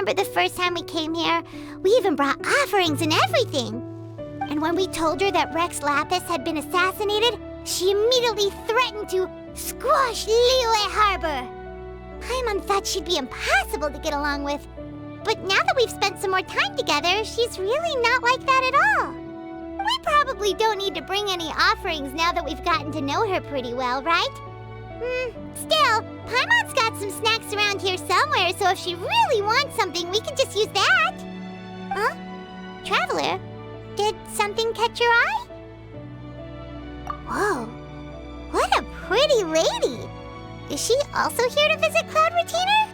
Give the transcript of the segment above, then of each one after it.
remember the first time we came here? We even brought offerings and everything. And when we told her that Rex Lapis had been assassinated, she immediately threatened to squash Liyue Harbor. Paimon thought she'd be impossible to get along with. But now that we've spent some more time together, she's really not like that at all. We probably don't need to bring any offerings now that we've gotten to know her pretty well, right? Still, Paimon's got some snacks around here somewhere, so if she really wants something, we can just use that. Huh? Traveler, did something catch your eye? Whoa, what a pretty lady! Is she also here to visit Cloud Retainer?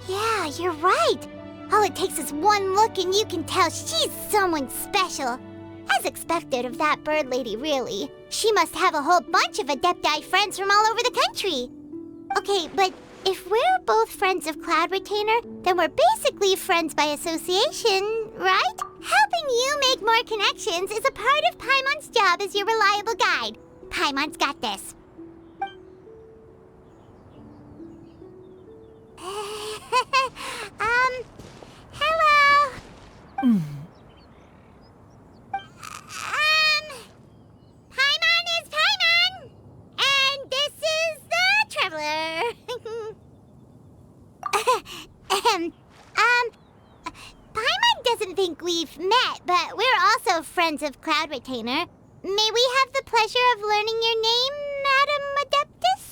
Yeah, you're right. All it takes is one look and you can tell she's someone special. As expected of that bird lady, really. She must have a whole bunch of Adepti friends from all over the country. Okay, but if we're both friends of Cloud Retainer, then we're basically friends by association, right? Helping you make more connections is a part of Paimon's job as your reliable guide. Paimon's got this. Hello? Paimon is Paimon! And this is the Traveler. Paimon doesn't think we've met, but we're also friends of Cloud Retainer. May we have the pleasure of learning your name, Madam Adeptus?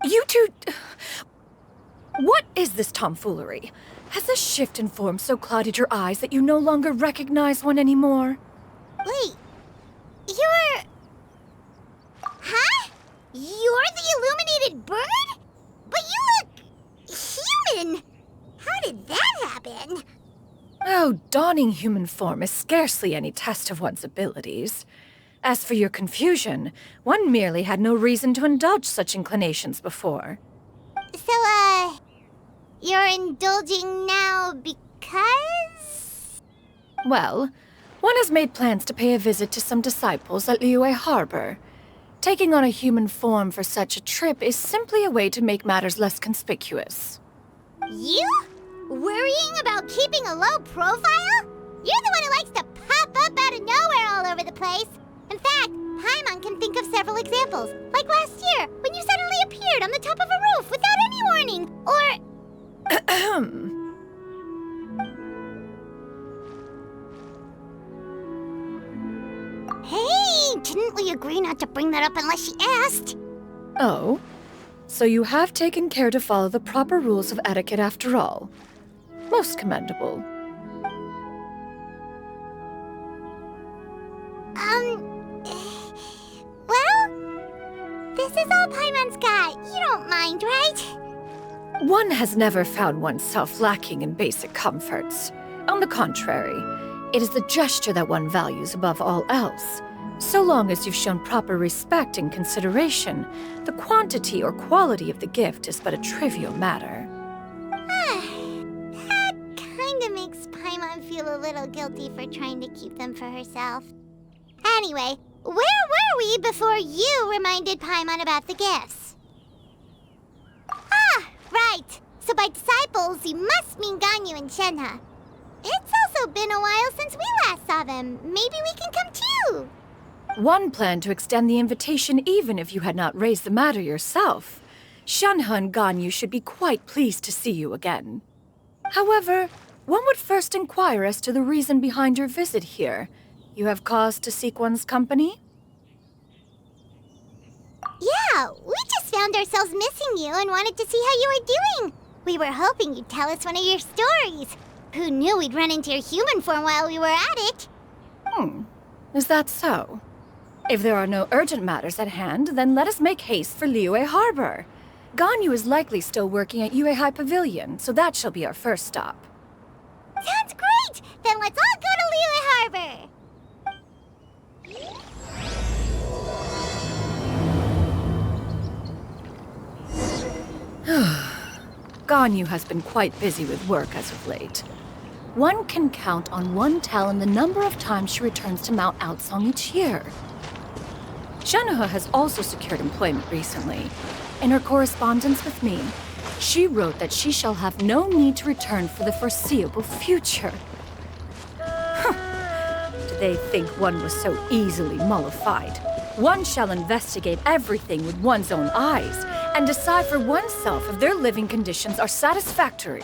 You two... What is this tomfoolery? Has this shift in form so clouded your eyes that you no longer recognize one anymore? Wait, you're... Huh? You're the illuminated bird? But you look... human! How did that happen? Oh, donning human form is scarcely any test of one's abilities. As for your confusion, one merely had no reason to indulge such inclinations before. So, you're indulging now because? Well, one has made plans to pay a visit to some disciples at Liyue Harbor. Taking on a human form for such a trip is simply a way to make matters less conspicuous. You? Worrying about keeping a low profile? You're the one who likes to pop up out of nowhere all over the place. In fact, Paimon can think of several examples, like last year, when you suddenly appeared on the top of a roof without any warning, or... Hey, didn't we agree not to bring that up unless she asked? Oh? So you have taken care to follow the proper rules of etiquette after all. Most commendable. Well, this is all Paimon's got. You don't mind, right? One has never found oneself lacking in basic comforts. On the contrary, it is the gesture that one values above all else. So long as you've shown proper respect and consideration, the quantity or quality of the gift is but a trivial matter. That kinda makes Paimon feel a little guilty for trying to keep them for herself. Anyway, where were we before you reminded Paimon about the gifts? Ah, right. So by disciples, you must mean Ganyu and Shenhe. It's also been a while since we last saw them. Maybe we can come too. One planned to extend the invitation even if you had not raised the matter yourself. Shenhe and Ganyu should be quite pleased to see you again. However, one would first inquire as to the reason behind your visit here. You have cause to seek one's company? Yeah, we just found ourselves missing you and wanted to see how you were doing. We were hoping you'd tell us one of your stories. Who knew we'd run into your human form while we were at it? Is that so? If there are no urgent matters at hand, then let us make haste for Liyue Harbor. Ganyu is likely still working at Yuehai Pavilion, so that shall be our first stop. Sounds great! Then let's all go to Liyue Harbor! Ganyu has been quite busy with work as of late. One can count on one tell the number of times she returns to Mount Outsong each year. Shenhe has also secured employment recently. In her correspondence with me, She wrote that she shall have no need to return for the foreseeable future. Did they think one was so easily mollified? One shall investigate everything with one's own eyes and decide for oneself if their living conditions are satisfactory.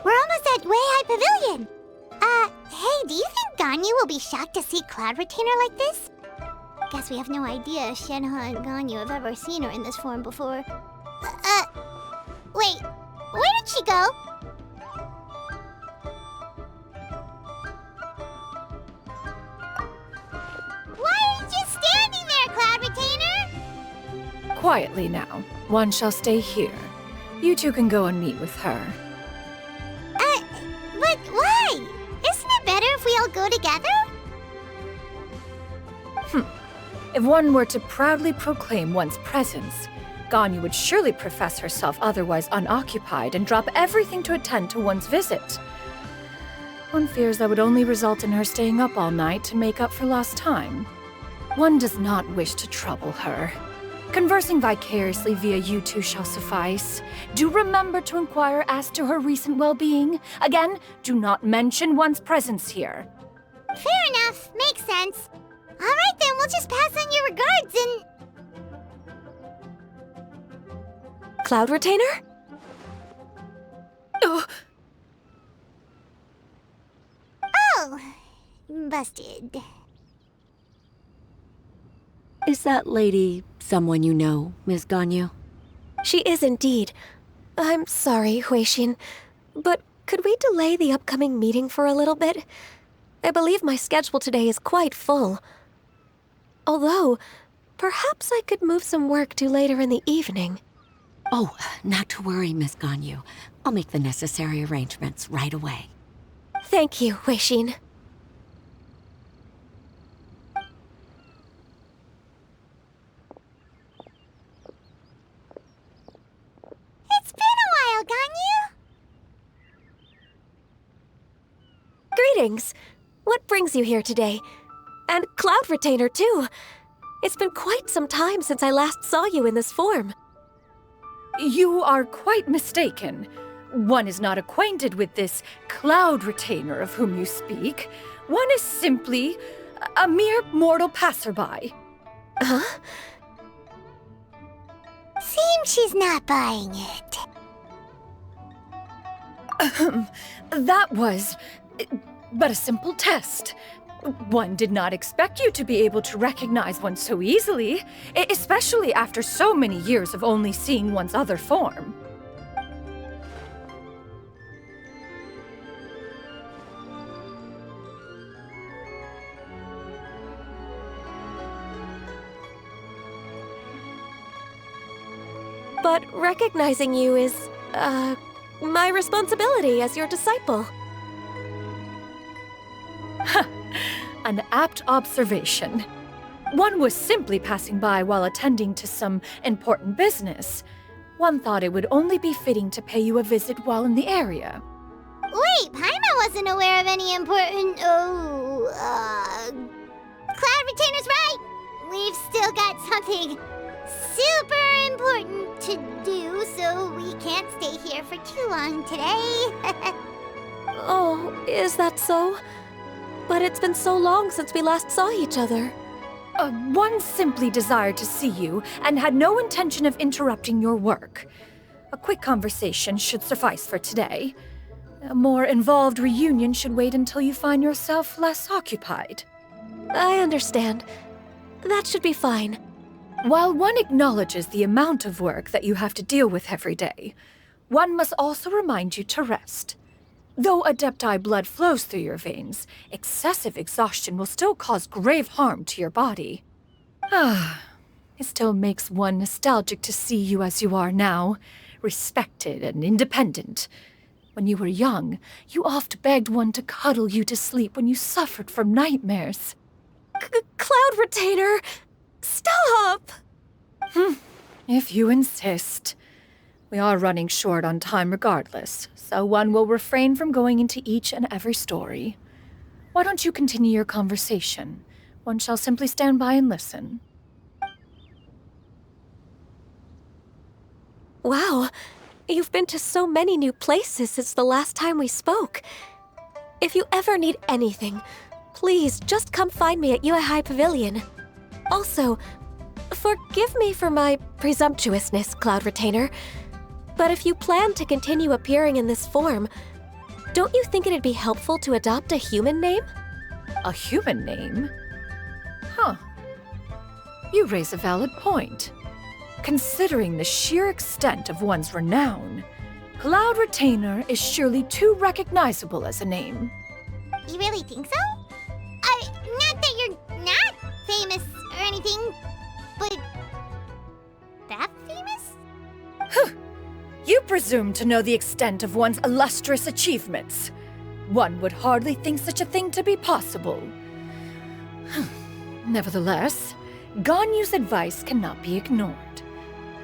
We're almost at Weihai Pavilion. Hey, do you think Ganyu will be shocked to see Cloud Retainer like this? Guess we have no idea if Shenhe and Ganyu have ever seen her in this form before. Wait, where did she go? Why are you just standing there, Cloud Retainer? Quietly now. One shall stay here. You two can go and meet with her. But why? Isn't it better if we all go together? If one were to proudly proclaim one's presence, Ganyu would surely profess herself otherwise unoccupied and drop everything to attend to one's visit. One fears that would only result in her staying up all night to make up for lost time. One does not wish to trouble her. Conversing vicariously via you two shall suffice. Do remember to inquire as to her recent well-being. Again, do not mention one's presence here. Fair enough, makes sense. Alright then, we'll just pass on your regards and... Cloud Retainer? Oh, Oh, busted. Is that lady someone you know, Miss Ganyu? She is indeed. I'm sorry, Huixin, but could we delay the upcoming meeting for a little bit? I believe my schedule today is quite full. Although, perhaps I could move some work to later in the evening. Oh, not to worry, Miss Ganyu. I'll make the necessary arrangements right away. Thank you, Huixin. It's been a while, Ganyu. Greetings. What brings you here today? And Cloud Retainer, too. It's been quite some time since I last saw you in this form. you are quite mistaken. One is not acquainted with this Cloud Retainer of whom you speak. One is simply a mere mortal passerby. Huh? Seems she's not buying it. That was but a simple test. One did not expect you to be able to recognize one so easily, especially after so many years of only seeing one's other form. But recognizing you is, my responsibility as your disciple. An apt observation. One was simply passing by while attending to some important business. One thought it would only be fitting to pay you a visit while in the area. Wait, Paimon wasn't aware of any important... Cloud Retainer's right! We've still got something super important to do, so we can't stay here for too long today. Oh, is that so? But it's been so long since we last saw each other. One simply desired to see you and had no intention of interrupting your work. A quick conversation should suffice for today. A more involved reunion should wait until you find yourself less occupied. I understand. That should be fine. While one acknowledges the amount of work that you have to deal with every day, one must also remind you to rest. Though Adepti blood flows through your veins, excessive exhaustion will still cause grave harm to your body. It still makes one nostalgic to see you as you are now, respected and independent. When you were young, you oft begged one to cuddle you to sleep when you suffered from nightmares. Cloud Retainer! Stop! If you insist. We are running short on time regardless, so one will refrain from going into each and every story. Why don't you continue your conversation? One shall simply stand by and listen. Wow, you've been to so many new places since the last time we spoke. If you ever need anything, please just come find me at Uehai Pavilion. Also, forgive me for my presumptuousness, Cloud Retainer, but if you plan to continue appearing in this form, don't you think it'd be helpful to adopt a human name? A human name? Huh. You raise a valid point. Considering the sheer extent of one's renown, Cloud Retainer is surely too recognizable as a name. You really think so? Not that you're not famous or anything, but that famous? You presume to know the extent of one's illustrious achievements. One would hardly think such a thing to be possible. Nevertheless, Ganyu's advice cannot be ignored.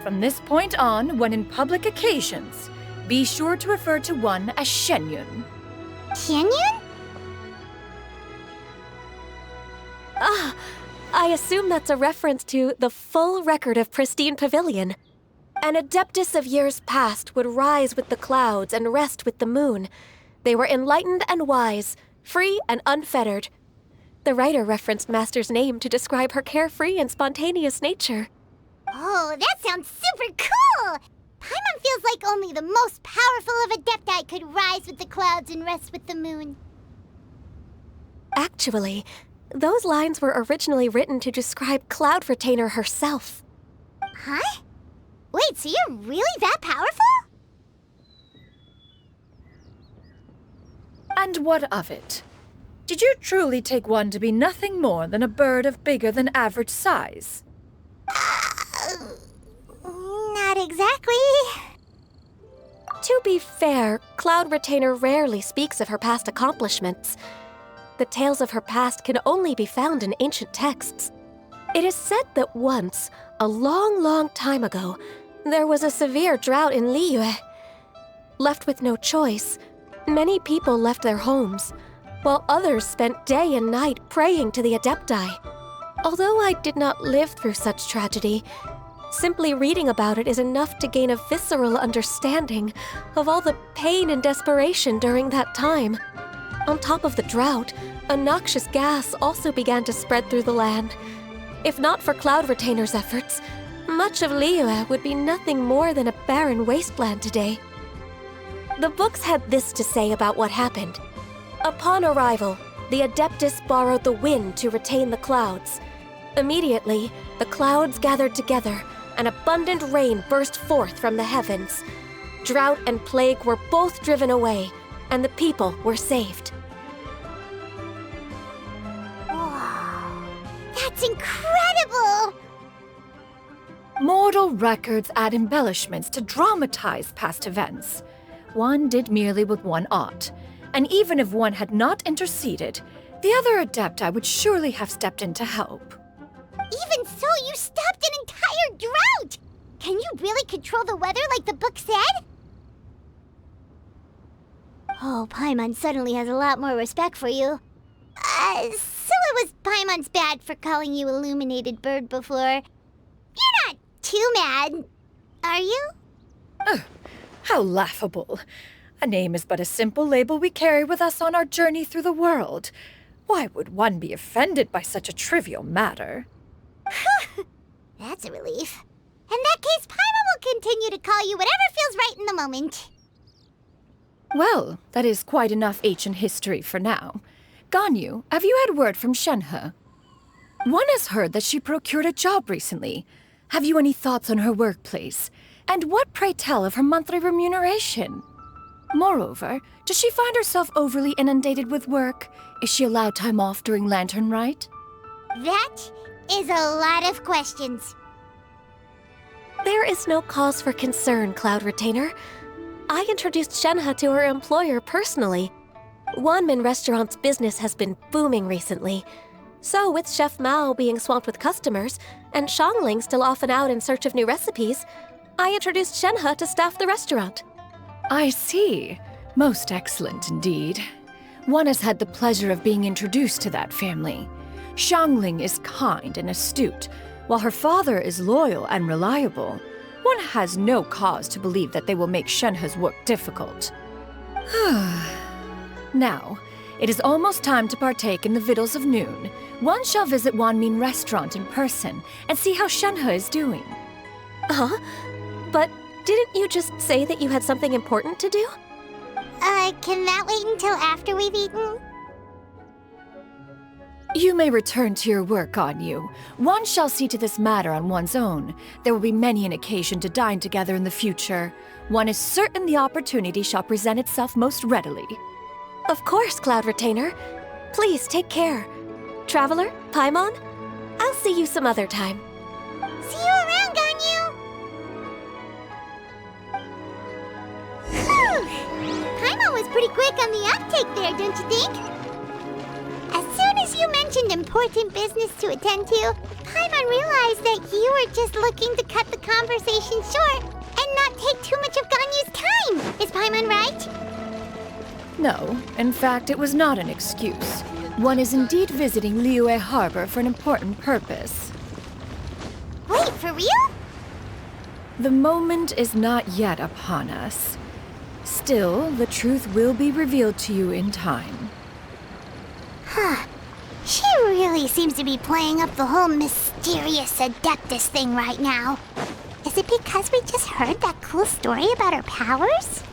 From this point on, when in public occasions, be sure to refer to one as Shenyun. Shenyun? Ah, I assume that's a reference to the full record of Pristine Pavilion. An adeptus of years past would rise with the clouds and rest with the moon. They were enlightened and wise, free and unfettered. The writer referenced Master's name to describe her carefree and spontaneous nature. Oh, that sounds super cool! Paimon feels like only the most powerful of Adepti could rise with the clouds and rest with the moon. Actually, those lines were originally written to describe Cloud Retainer herself. Huh? Wait, so you're really that powerful? And what of it? Did you truly take one to be nothing more than a bird of bigger than average size? Not exactly. To be fair, Cloud Retainer rarely speaks of her past accomplishments. The tales of her past can only be found in ancient texts. It is said that once, a long, long time ago, there was a severe drought in Liyue. Left with no choice, many people left their homes, while others spent day and night praying to the Adepti. Although I did not live through such tragedy, simply reading about it is enough to gain a visceral understanding of all the pain and desperation during that time. On top of the drought, a noxious gas also began to spread through the land. If not for Cloud Retainer's efforts, much of Liyue would be nothing more than a barren wasteland today. The books had this to say about what happened. Upon arrival, the Adeptus borrowed the wind to retain the clouds. Immediately, the clouds gathered together, and abundant rain burst forth from the heavens. Drought and plague were both driven away, and the people were saved. Wow, that's incredible! Mortal records add embellishments to dramatize past events. One did merely what one ought, and even if one had not interceded, the other Adepti would surely have stepped in to help. Even so, you stopped an entire drought! Can you really control the weather like the book said? Oh, Paimon suddenly has a lot more respect for you. So it was Paimon's bad for calling you Illuminated Bird before. You're not too mad, are you? How laughable. A name is but a simple label we carry with us on our journey through the world. Why would one be offended by such a trivial matter? That's a relief. In that case, Paimon will continue to call you whatever feels right in the moment. Well, that is quite enough ancient history for now. Ganyu, have you had word from Shenhe? One has heard that she procured a job recently. Have you any thoughts on her workplace? And what, pray tell, of her monthly remuneration? Moreover, does she find herself overly inundated with work? Is she allowed time off during Lantern Rite? That is a lot of questions. There is no cause for concern, Cloud Retainer. I introduced Shenhe to her employer personally. Wanmin Restaurant's business has been booming recently. So with Chef Mao being swamped with customers, and Shangling still off and out in search of new recipes, I introduced Shenhe to staff the restaurant. I see. Most excellent indeed. one has had the pleasure of being introduced to that family. Xiangling is kind and astute, while her father is loyal and reliable. One has no cause to believe that they will make Shenhe's work difficult. Now, it is almost time to partake in the victuals of noon. One shall visit Wanmin Restaurant in person and see how Shenhe is doing. Huh? But didn't you just say that you had something important to do? Can that wait until after we've eaten? You may return to your work, Anyu. One shall see to this matter on one's own. There will be many an occasion to dine together in the future. One is certain the opportunity shall present itself most readily. Of course, Cloud Retainer. Please take care. Traveler, Paimon, I'll see you some other time. See you around, Ganyu! Paimon was pretty quick on the uptake there, don't you think? As soon as you mentioned important business to attend to, Paimon realized that you were just looking to cut the conversation short and not take too much of Ganyu's time. Is Paimon right? No, in fact, it was not an excuse. One is indeed visiting Liyue Harbor for an important purpose. Wait, for real? The moment is not yet upon us. Still, the truth will be revealed to you in time. Huh. She really seems to be playing up the whole mysterious Adeptus thing right now. Is it because we just heard that cool story about her powers?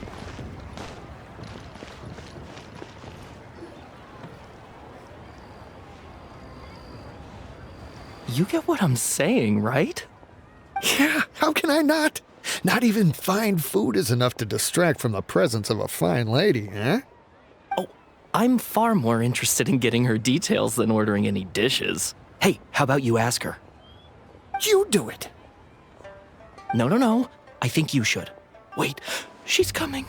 You get what I'm saying, right? Yeah, how can I not? Not even fine food is enough to distract from the presence of a fine lady, eh? Oh, I'm far more interested in getting her details than ordering any dishes. Hey, how about you ask her? You do it. No. I think you should. Wait, she's coming.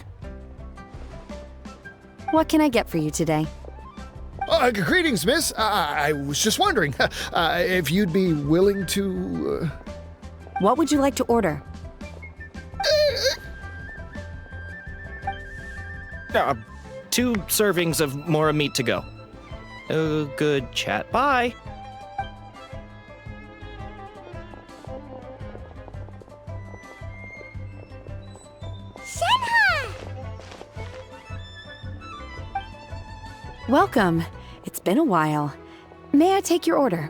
What can I get for you today? Greetings, miss. I was just wondering if you'd be willing to... What would you like to order? 2 servings of more meat to go. Good chat. Bye. Shenhe! Welcome. It's been a while. May I take your order?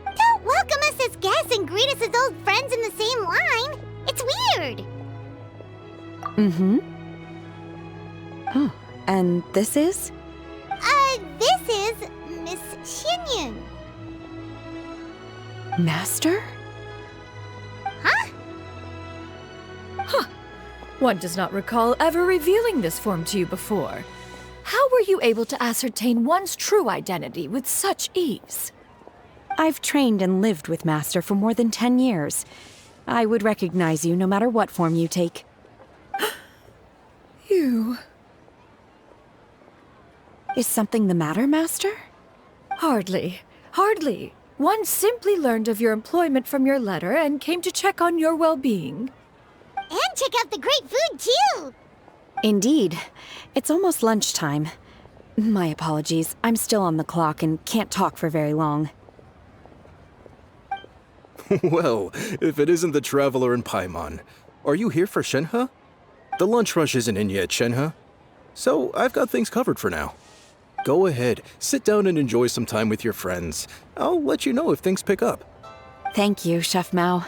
Don't welcome us as guests and greet us as old friends in the same line. It's weird. Mm-hmm. Oh, and this is? This is Miss Xinyun. Master? Huh? One does not recall ever revealing this form to you before. How were you able to ascertain one's true identity with such ease? I've trained and lived with Master for more than 10 years. I would recognize you no matter what form you take. You... Is something the matter, Master? Hardly. One simply learned of your employment from your letter and came to check on your well-being. And check out the great food, too! Indeed. It's almost lunchtime. My apologies. I'm still on the clock and can't talk for very long. Well, if it isn't the Traveler and Paimon. Are you here for Shenhe? The lunch rush isn't in yet, Shenhe. So I've got things covered for now. Go ahead, sit down and enjoy some time with your friends. I'll let you know if things pick up. Thank you, Chef Mao.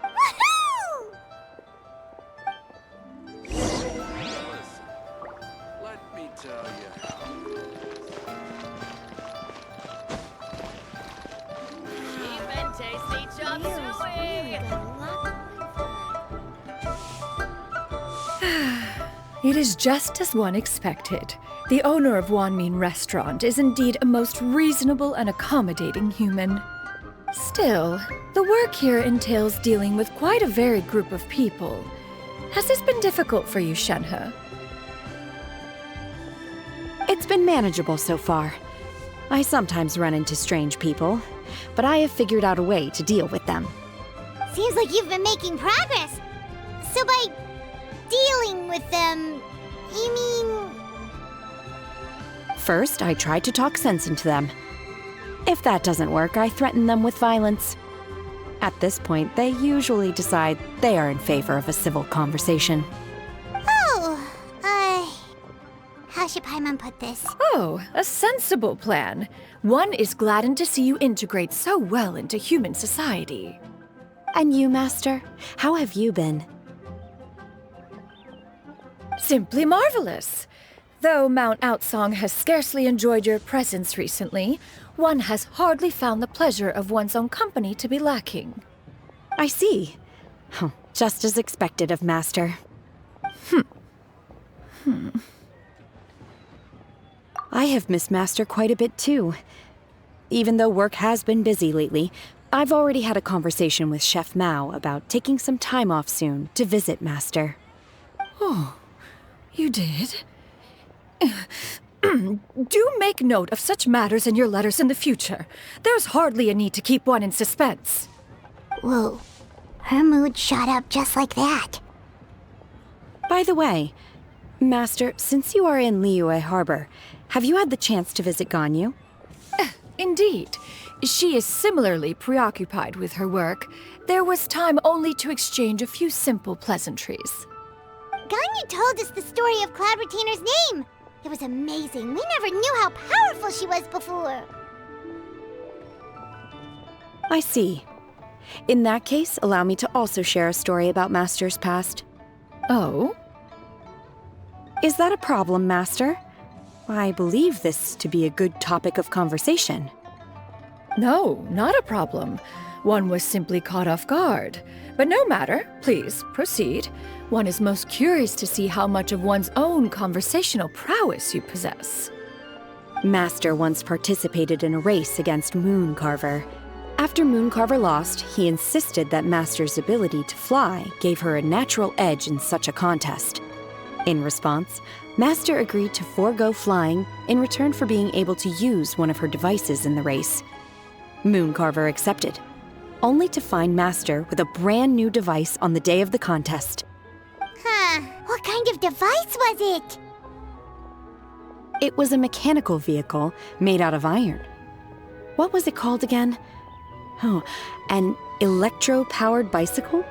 Woohoo! Let me tell you how. It is just as one expected. The owner of Wanmin Restaurant is indeed a most reasonable and accommodating human. Still, the work here entails dealing with quite a varied group of people. Has this been difficult for you, Shenhe? It's been manageable so far. I sometimes run into strange people, but I have figured out a way to deal with them. Seems like you've been making progress. So by dealing with them, You mean... First, I tried to talk sense into them. If that doesn't work, I threaten them with violence. At this point, they usually decide they are in favor of a civil conversation. Oh, how should Paimon put this? Oh, a sensible plan. One is gladdened to see you integrate so well into human society. And you, Master? How have you been? Simply marvelous. Though Mount Outsong has scarcely enjoyed your presence recently, one has hardly found the pleasure of one's own company to be lacking. I see. Oh, just as expected of Master. I have missed Master quite a bit too. Even though work has been busy lately, I've already had a conversation with Chef Mao about taking some time off soon to visit Master. Oh, you did? Do make note of such matters in your letters in the future. There's hardly a need to keep one in suspense. Whoa, her mood shot up just like that. By the way, Master, since you are in Liyue Harbor, have you had the chance to visit Ganyu? Indeed. She is similarly preoccupied with her work. There was time only to exchange a few simple pleasantries. Ganyu told us the story of Cloud Retainer's name. It was amazing. We never knew how powerful she was before. I see. In that case, allow me to also share a story about Master's past. Oh? Is that a problem, Master? I believe this to be a good topic of conversation. No, not a problem. One was simply caught off guard. But no matter. Please, proceed. One is most curious to see how much of one's own conversational prowess you possess. Master once participated in a race against Mooncarver. After Mooncarver lost, he insisted that Master's ability to fly gave her a natural edge in such a contest. In response, Master agreed to forego flying in return for being able to use one of her devices in the race. Mooncarver accepted, only to find Master with a brand new device on the day of the contest. Huh, what kind of device was it? It was a mechanical vehicle made out of iron. What was it called again? Oh, an electro-powered bicycle?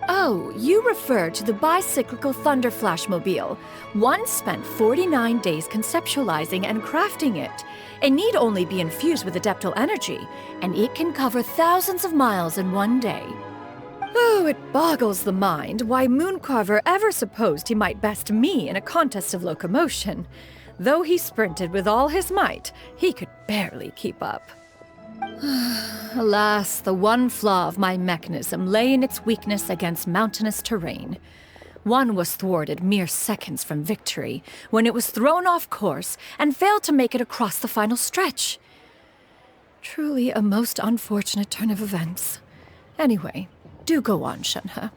Oh, you refer to the bicyclical Thunder Flashmobile. One spent 49 days conceptualizing and crafting it. It need only be infused with adeptal energy, and it can cover thousands of miles in one day. Oh, it boggles the mind why Mooncarver ever supposed he might best me in a contest of locomotion. Though he sprinted with all his might, he could barely keep up. Alas, the one flaw of my mechanism lay in its weakness against mountainous terrain. One was thwarted mere seconds from victory, when it was thrown off course and failed to make it across the final stretch. Truly a most unfortunate turn of events. Anyway, do go on, Shenhe.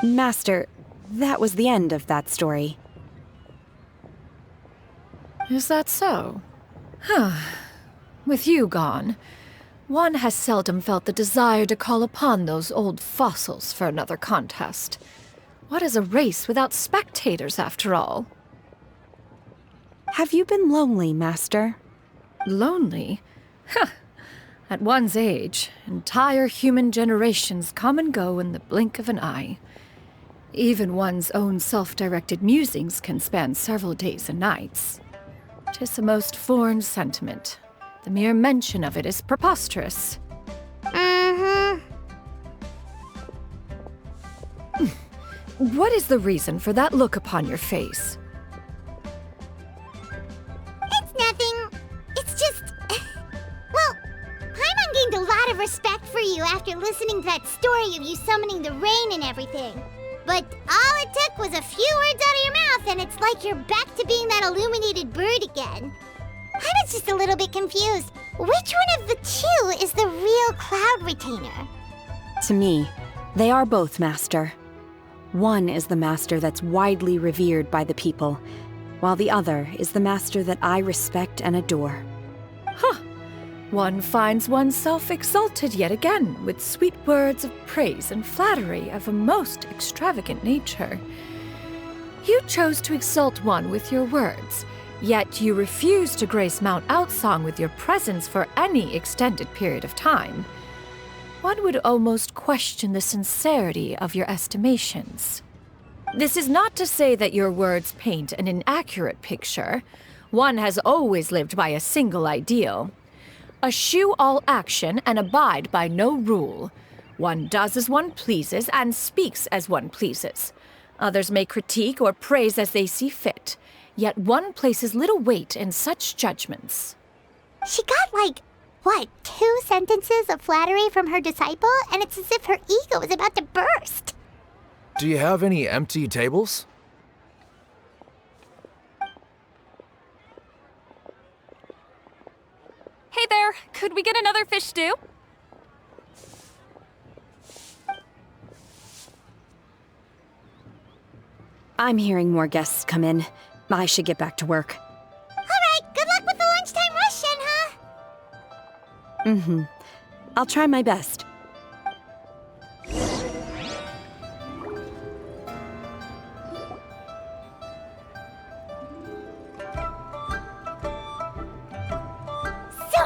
Master, that was the end of that story. Is that so? With you gone, one has seldom felt the desire to call upon those old fossils for another contest. What is a race without spectators, after all? Have you been lonely, Master? Lonely? At one's age, entire human generations come and go in the blink of an eye. Even one's own self-directed musings can span several days and nights. 'Tis a most foreign sentiment. The mere mention of it is preposterous. What is the reason for that look upon your face? It's nothing. It's just... well, Paimon gained a lot of respect for you after listening to that story of you summoning the rain and everything. But all it took was a few words out of your mouth and it's like you're back to being that illuminated bird again. I was just a little bit confused. Which one of the two is the real Cloud Retainer? To me, they are both, Master. One is the Master that's widely revered by the people, while the other is the Master that I respect and adore. One finds oneself exalted yet again with sweet words of praise and flattery of a most extravagant nature. You chose to exalt one with your words, yet you refuse to grace Mount Outsong with your presence for any extended period of time. One would almost question the sincerity of your estimations. This is not to say that your words paint an inaccurate picture. One has always lived by a single ideal. Eschew all action and abide by no rule. One does as one pleases and speaks as one pleases. Others may critique or praise as they see fit, yet one places little weight in such judgments. She got like, what, 2 sentences of flattery from her disciple, and it's as if her ego is about to burst. Do you have any empty tables? Hey there, could we get another fish stew? I'm hearing more guests come in. I should get back to work. Alright, good luck with the lunchtime rush, Shenhe. I'll try my best. So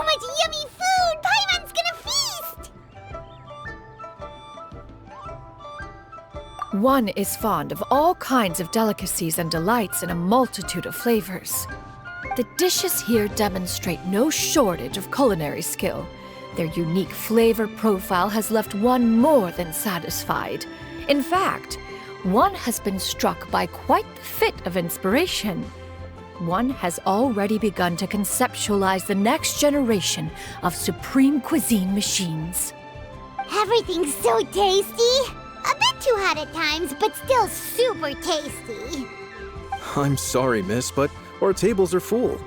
much yummy food! Paimon's gonna feast! One is fond of all kinds of delicacies and delights in a multitude of flavors. The dishes here demonstrate no shortage of culinary skill. Their unique flavor profile has left one more than satisfied. In fact, one has been struck by quite the fit of inspiration. One has already begun to conceptualize the next generation of supreme cuisine machines. Everything's so tasty! A bit too hot at times, but still super tasty. I'm sorry, miss, but our tables are full.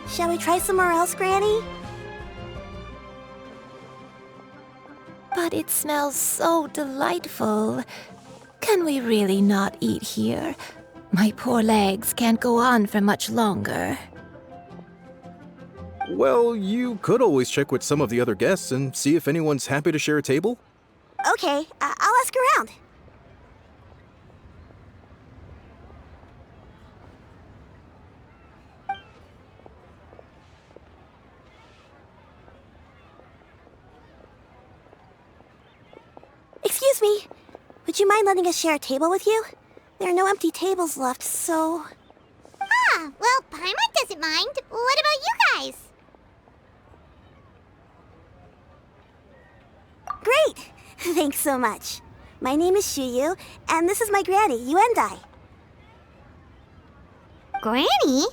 Shall we try somewhere else, Granny? But it smells so delightful. Can we really not eat here? My poor legs can't go on for much longer. Well, you could always check with some of the other guests and see if anyone's happy to share a table. Okay, I'll ask around. Excuse me. Would you mind letting us share a table with you? There are no empty tables left, so... Ah, well, Paimon doesn't mind. What about you guys? Great! Thanks so much. My name is Shuyu, and this is my granny, Yuendai. Granny?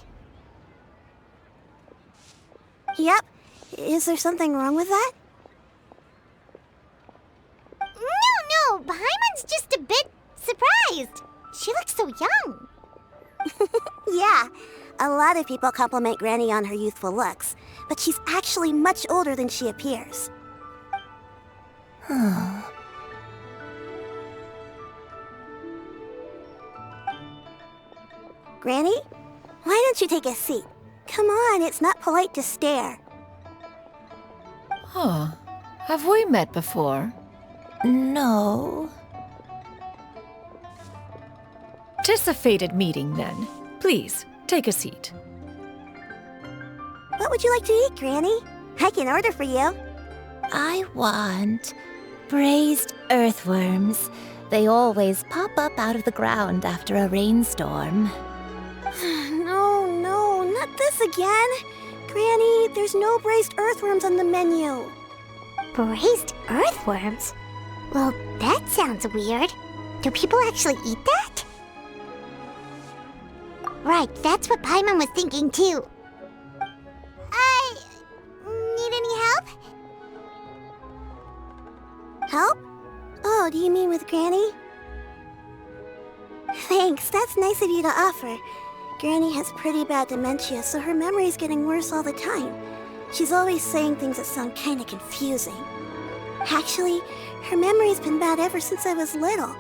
Yep. Is there something wrong with that? No, Paimon's just a bit surprised. She looks so young. Yeah, a lot of people compliment Granny on her youthful looks, but she's actually much older than she appears. Granny, why don't you take a seat? Come on, it's not polite to stare. Huh. Have we met before? No. 'Tis a fated meeting, then. Please, take a seat. What would you like to eat, Granny? I can order for you. I want braised earthworms. They always pop up out of the ground after a rainstorm. No, not this again. Granny, there's no braised earthworms on the menu. Braised earthworms? Well, that sounds weird. Do people actually eat that? Right, that's what Paimon was thinking too. Need any help? Help? Oh, do you mean with Granny? Thanks, that's nice of you to offer. Granny has pretty bad dementia, so her memory's getting worse all the time. She's always saying things that sound kinda confusing. Actually, her memory's been bad ever since I was little.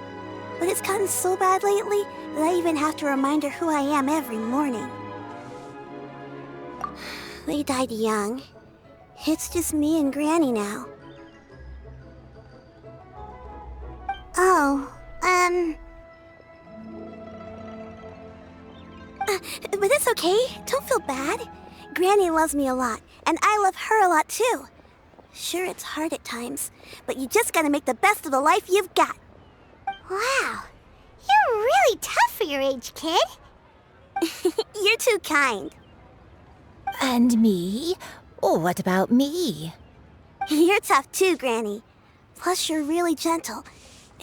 But it's gotten so bad lately that I even have to remind her who I am every morning. They died young. It's just me and Granny now. Oh, But it's okay. Don't feel bad. Granny loves me a lot, and I love her a lot too. Sure, it's hard at times, but you just gotta make the best of the life you've got. Wow, you're really tough for your age, kid. You're too kind. And me? Oh, what about me? You're tough too, Granny. Plus, you're really gentle,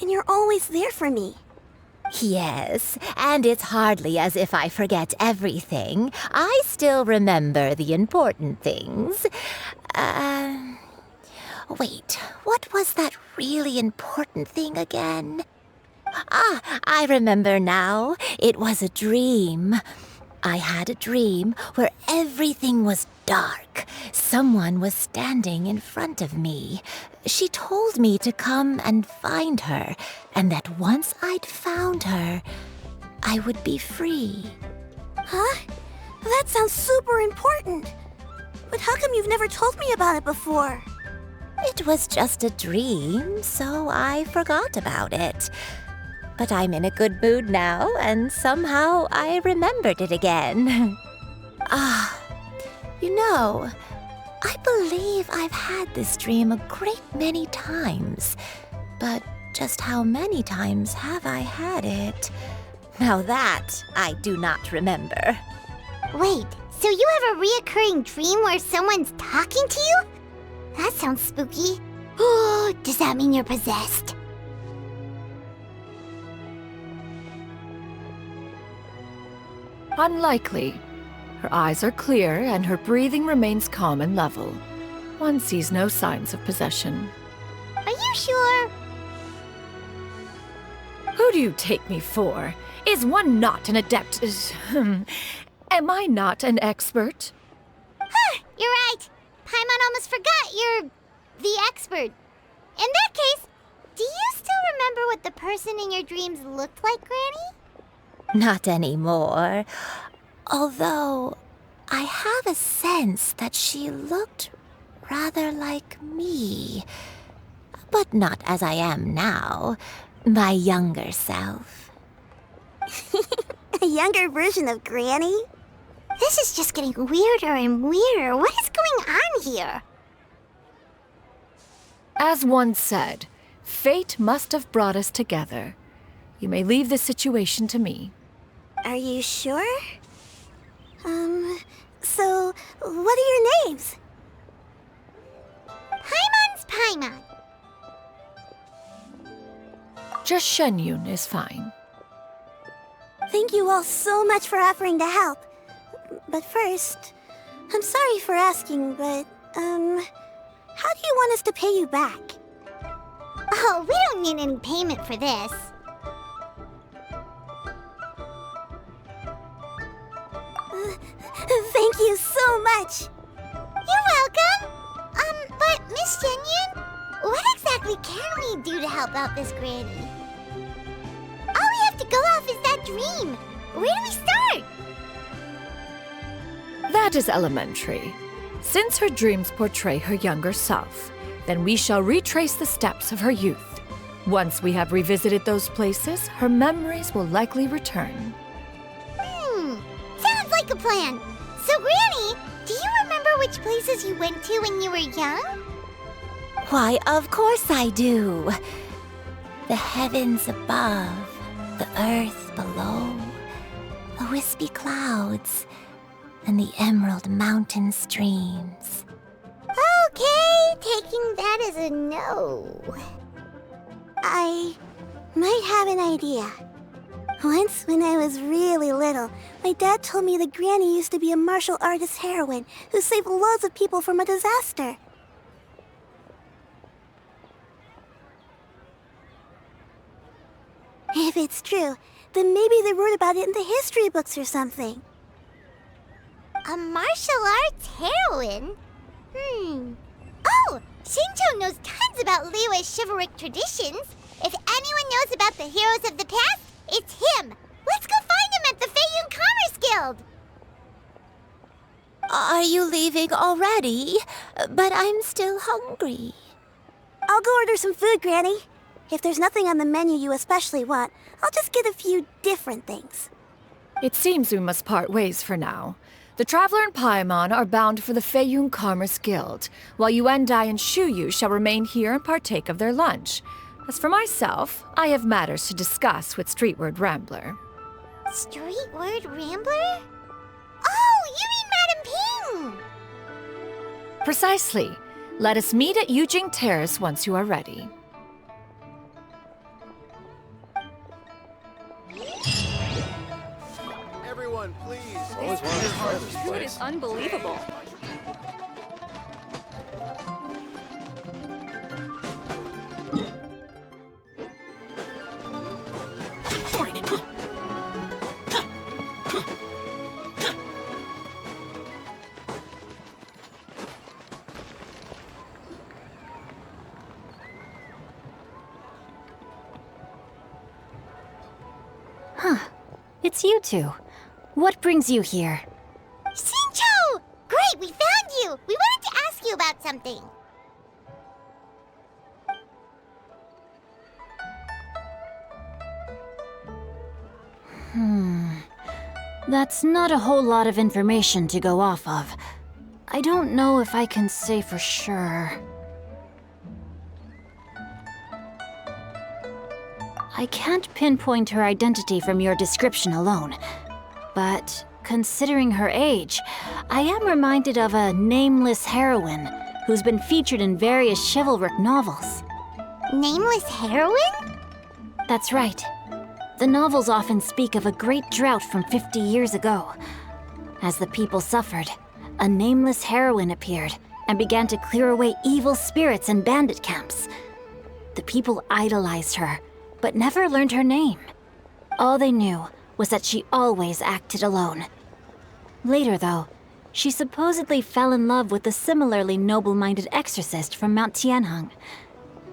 and you're always there for me. Yes, and it's hardly as if I forget everything. I still remember the important things. Wait, what was that really important thing again? Ah, I remember now. It was a dream. I had a dream where everything was dark. Someone was standing in front of me. She told me to come and find her, and that once I'd found her, I would be free. Huh? That sounds super important. But how come you've never told me about it before? It was just a dream, so I forgot about it. But I'm in a good mood now, and somehow I remembered it again. You know, I believe I've had this dream a great many times. But just how many times have I had it? Now that I do not remember. Wait, so you have a reoccurring dream where someone's talking to you? That sounds spooky. Oh, does that mean you're possessed? Unlikely. Her eyes are clear and her breathing remains calm and level. One sees no signs of possession. Are you sure? Who do you take me for? Is one not an adept? Am I not an expert? Huh, you're right. Paimon almost forgot you're the expert. In that case, do you still remember what the person in your dreams looked like, Granny? Not anymore. Although, I have a sense that she looked rather like me. But not as I am now. My younger self. A younger version of Granny? This is just getting weirder and weirder. What is going on here? As one said, fate must have brought us together. You may leave the situation to me. Are you sure? So, what are your names? Paimon's Paimon. Just Shenyun is fine. Thank you all so much for offering to help. But first, I'm sorry for asking, but, how do you want us to pay you back? Oh, we don't need any payment for this. Thank you so much. You're welcome. But Miss Shenyun, what exactly can we do to help out this granny? All we have to go off is that dream. Where do we start? That is elementary. Since her dreams portray her younger self, then we shall retrace the steps of her youth. Once we have revisited those places, her memories will likely return. Sounds like a plan. So, Granny, do you remember which places you went to when you were young? Why, of course I do. The heavens above, the earth below, the wispy clouds, and the emerald mountain streams. Okay, taking that as a no. I might have an idea. Once, when I was really little, my dad told me that Granny used to be a martial artist heroine who saved loads of people from a disaster. If it's true, then maybe they wrote about it in the history books or something. A martial arts heroine? Oh, Shinto knows tons about Liyue's chivalric traditions. If anyone knows about the heroes of the past, it's him. Let's go find him at the Feiyun Commerce Guild. Are you leaving already? But I'm still hungry. I'll go order some food, Granny. If there's nothing on the menu you especially want, I'll just get a few different things. It seems we must part ways for now. The Traveler and Paimon are bound for the Feiyun Commerce Guild, while Yuendai and Shuyu shall remain here and partake of their lunch. As for myself, I have matters to discuss with Streetward Rambler. Streetward Rambler? Oh, you mean Madam Ping! Precisely. Let us meet at Yujing Terrace once you are ready. Everyone, please. This food is unbelievable. It's you two. What brings you here? Shincho! Great, we found you! We wanted to ask you about something. That's not a whole lot of information to go off of. I don't know if I can say for sure. I can't pinpoint her identity from your description alone, but considering her age, I am reminded of a nameless heroine who's been featured in various chivalric novels. Nameless heroine? That's right. The novels often speak of a great drought from 50 years ago. As the people suffered, a nameless heroine appeared and began to clear away evil spirits and bandit camps. The people idolized her, but never learned her name. All they knew was that she always acted alone. Later, though, she supposedly fell in love with a similarly noble-minded exorcist from Mount Tianheng.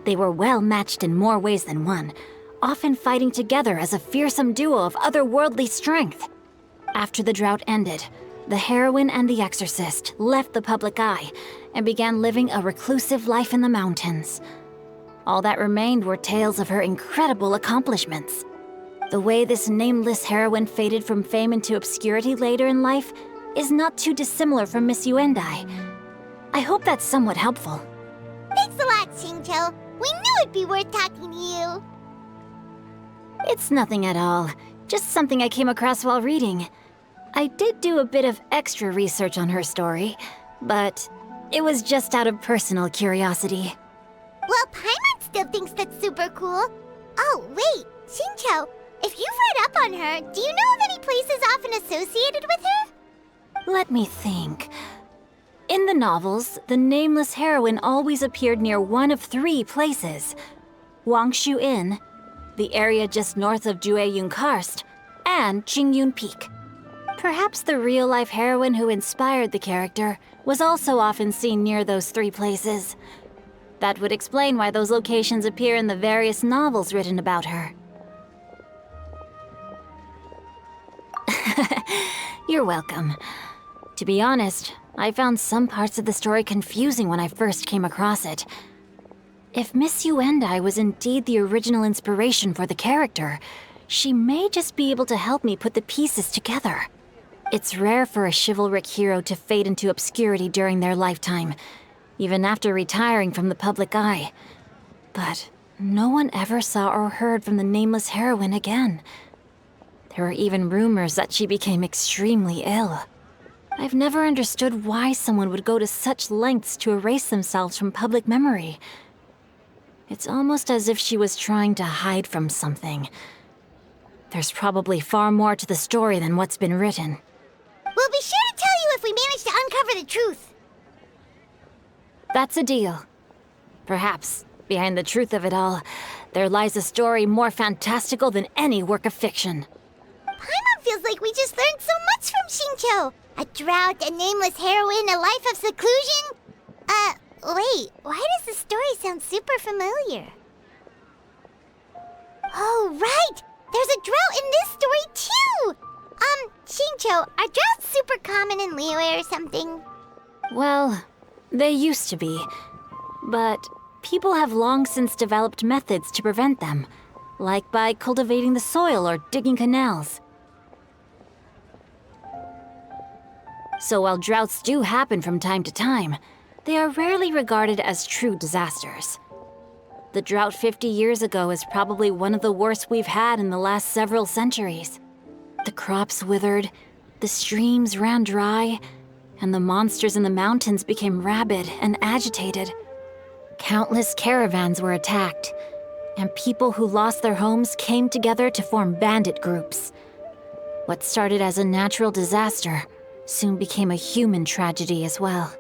They were well matched in more ways than one, often fighting together as a fearsome duo of otherworldly strength. After the drought ended, the heroine and the exorcist left the public eye and began living a reclusive life in the mountains. All that remained were tales of her incredible accomplishments. The way this nameless heroine faded from fame into obscurity later in life is not too dissimilar from Miss Yuendai. I hope that's somewhat helpful. Thanks a lot, Shincho. We knew it'd be worth talking to you. It's nothing at all. Just something I came across while reading. I did do a bit of extra research on her story, but it was just out of personal curiosity. Well, Paimon still thinks that's super cool. Oh, wait, Shincho, if you've read up on her, do you know of any places often associated with her? Let me think. In the novels, the nameless heroine always appeared near one of 3 places. Wangshu Inn, the area just north of Jueyun Karst, and Qingyun Peak. Perhaps the real-life heroine who inspired the character was also often seen near those 3 places. That would explain why those locations appear in the various novels written about her. You're welcome. To be honest, I found some parts of the story confusing when I first came across it. If Miss Yuendai was indeed the original inspiration for the character, she may just be able to help me put the pieces together. It's rare for a chivalric hero to fade into obscurity during their lifetime, even after retiring from the public eye. But no one ever saw or heard from the nameless heroine again. There were even rumors that she became extremely ill. I've never understood why someone would go to such lengths to erase themselves from public memory. It's almost as if she was trying to hide from something. There's probably far more to the story than what's been written. We'll be sure to tell you if we manage to uncover the truth. That's a deal. Perhaps, behind the truth of it all, there lies a story more fantastical than any work of fiction. Paimon feels like we just learned so much from Shincho. A drought, a nameless heroine, a life of seclusion. Wait, why does the story sound super familiar? Oh, right! There's a drought in this story, too! Shincho, are droughts super common in Liyue or something? Well, they used to be. But people have long since developed methods to prevent them, like by cultivating the soil or digging canals. So while droughts do happen from time to time, they are rarely regarded as true disasters. The drought 50 years ago is probably one of the worst we've had in the last several centuries. The crops withered, the streams ran dry, and the monsters in the mountains became rabid and agitated. Countless caravans were attacked, and people who lost their homes came together to form bandit groups. What started as a natural disaster soon became a human tragedy as well.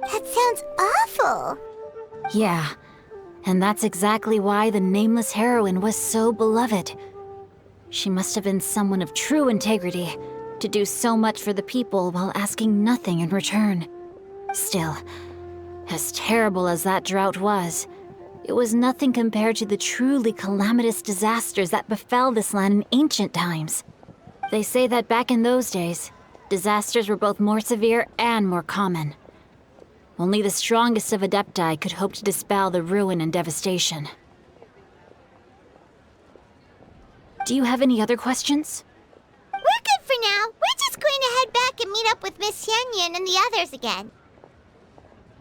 That sounds awful. Yeah, and that's exactly why the nameless heroine was so beloved. She must have been someone of true integrity to do so much for the people while asking nothing in return. Still, as terrible as that drought was, it was nothing compared to the truly calamitous disasters that befell this land in ancient times. They say that back in those days, disasters were both more severe and more common. Only the strongest of Adepti could hope to dispel the ruin and devastation. Do you have any other questions? We're good for now. We're just going to head back and meet up with Miss Sянь and the others again.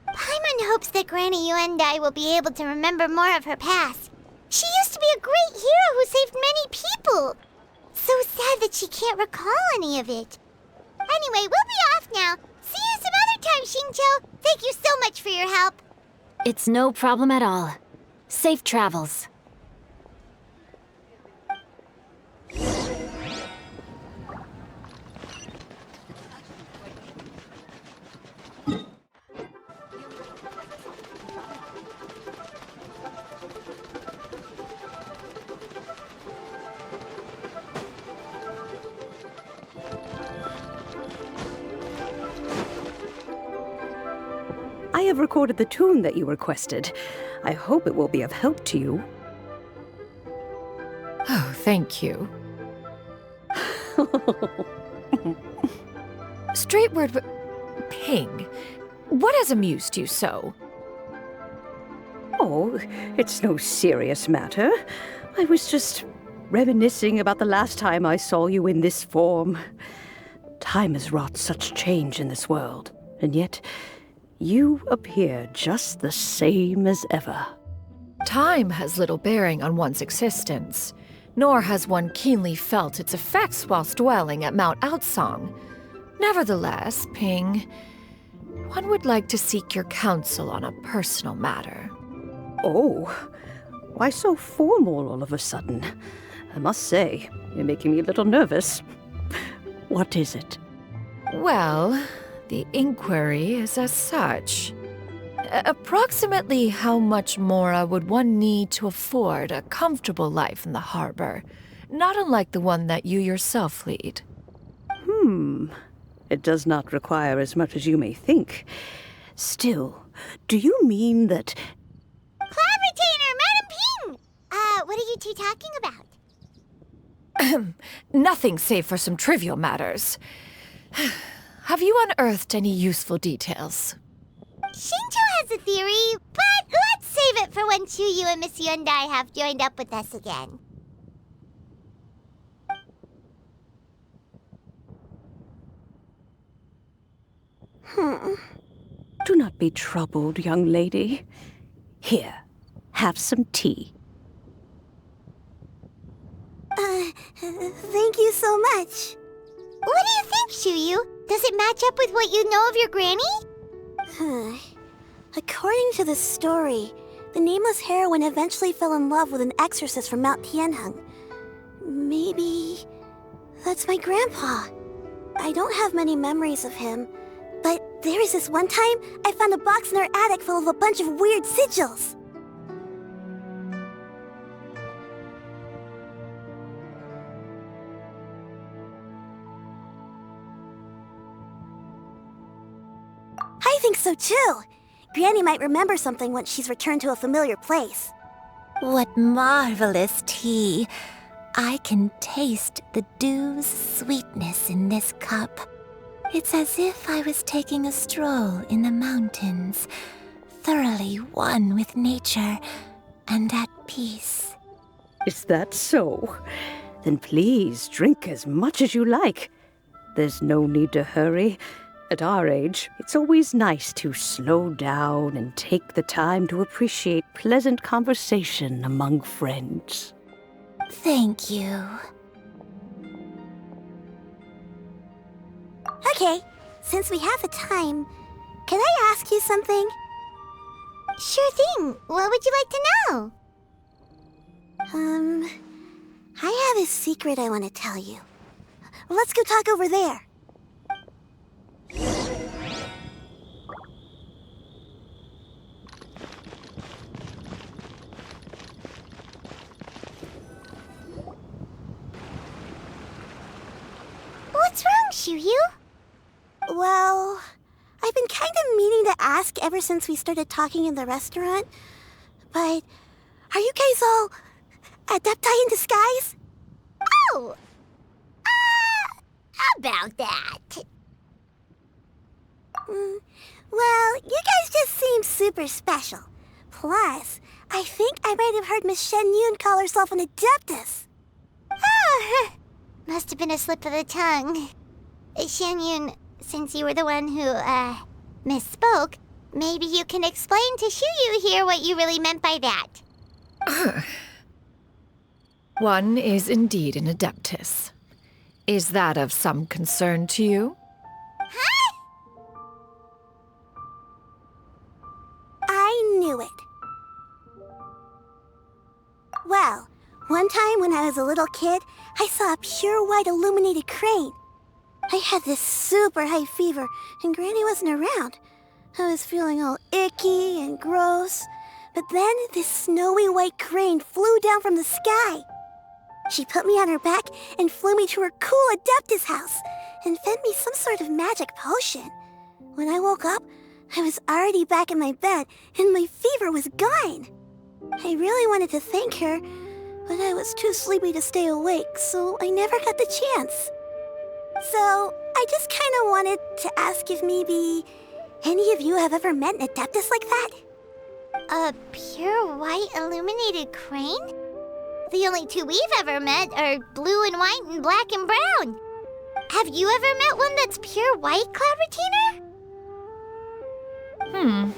Paimon hopes that Granny Yuendai will be able to remember more of her past. She used to be a great hero who saved many people. So sad that she can't recall any of it. Anyway, we'll be off now. See you some other time, Xingqiu. Thank you so much for your help. It's no problem at all. Safe travels. I have recorded the tune that you requested. I hope it will be of help to you. Oh, thank you. Straightward, Ping, what has amused you so? Oh, it's no serious matter. I was just reminiscing about the last time I saw you in this form. Time has wrought such change in this world, and yet you appear just the same as ever. Time has little bearing on one's existence, nor has one keenly felt its effects whilst dwelling at Mount Outsong. Nevertheless, Ping, one would like to seek your counsel on a personal matter. Oh, why so formal all of a sudden? I must say, you're making me a little nervous. What is it? Well, the inquiry is as such. Approximately how much more would one need to afford a comfortable life in the harbor, not unlike the one that you yourself lead? It does not require as much as you may think. Still, do you mean that... Cloud Retainer, Madam Ping! What are you two talking about? Nothing save for some trivial matters. Have you unearthed any useful details? Xingqiu has a theory, but let's save it for when Chuyu and Miss Yuendai have joined up with us again. Do not be troubled, young lady. Here, have some tea. Thank you so much. What do you think, Chuyu? Does it match up with what you know of your granny? According to the story, the nameless heroine eventually fell in love with an exorcist from Mount Tianheng. Maybe that's my grandpa. I don't have many memories of him, but there was this one time I found a box in our attic full of a bunch of weird sigils. I think so too. Granny might remember something once she's returned to a familiar place. What marvelous tea. I can taste the dew's sweetness in this cup. It's as if I was taking a stroll in the mountains, thoroughly one with nature and at peace. Is that so? Then please drink as much as you like. There's no need to hurry, At our age, it's always nice to slow down and take the time to appreciate pleasant conversation among friends. Thank you. Okay, since we have the time, can I ask you something? Sure thing. What would you like to know? I have a secret I want to tell you. Let's go talk over there. What's wrong, Shiryu? Well, I've been kind of meaning to ask ever since we started talking in the restaurant, but are you guys all adepti in disguise? Oh! About that. Well, you guys just seem super special. Plus, I think I might have heard Miss Shen Yun call herself an adeptus. Oh, must have been a slip of the tongue. Shen Yun, since you were the one who, misspoke, maybe you can explain to Shiryu here what you really meant by that. One is indeed an adeptus. Is that of some concern to you? Huh? I knew it. Well, one time when I was a little kid, I saw a pure white illuminated crane. I had this super high fever, and Granny wasn't around. I was feeling all icky and gross. But then this snowy white crane flew down from the sky. She put me on her back and flew me to her cool Adeptus house and fed me some sort of magic potion. When I woke up, I was already back in my bed and my fever was gone. I really wanted to thank her, but I was too sleepy to stay awake, so I never got the chance. So I just kind of wanted to ask if maybe any of you have ever met an Adeptus like that? A pure white illuminated crane? The only two we've ever met are blue and white and black and brown. Have you ever met one that's pure white, Cloud Retainer?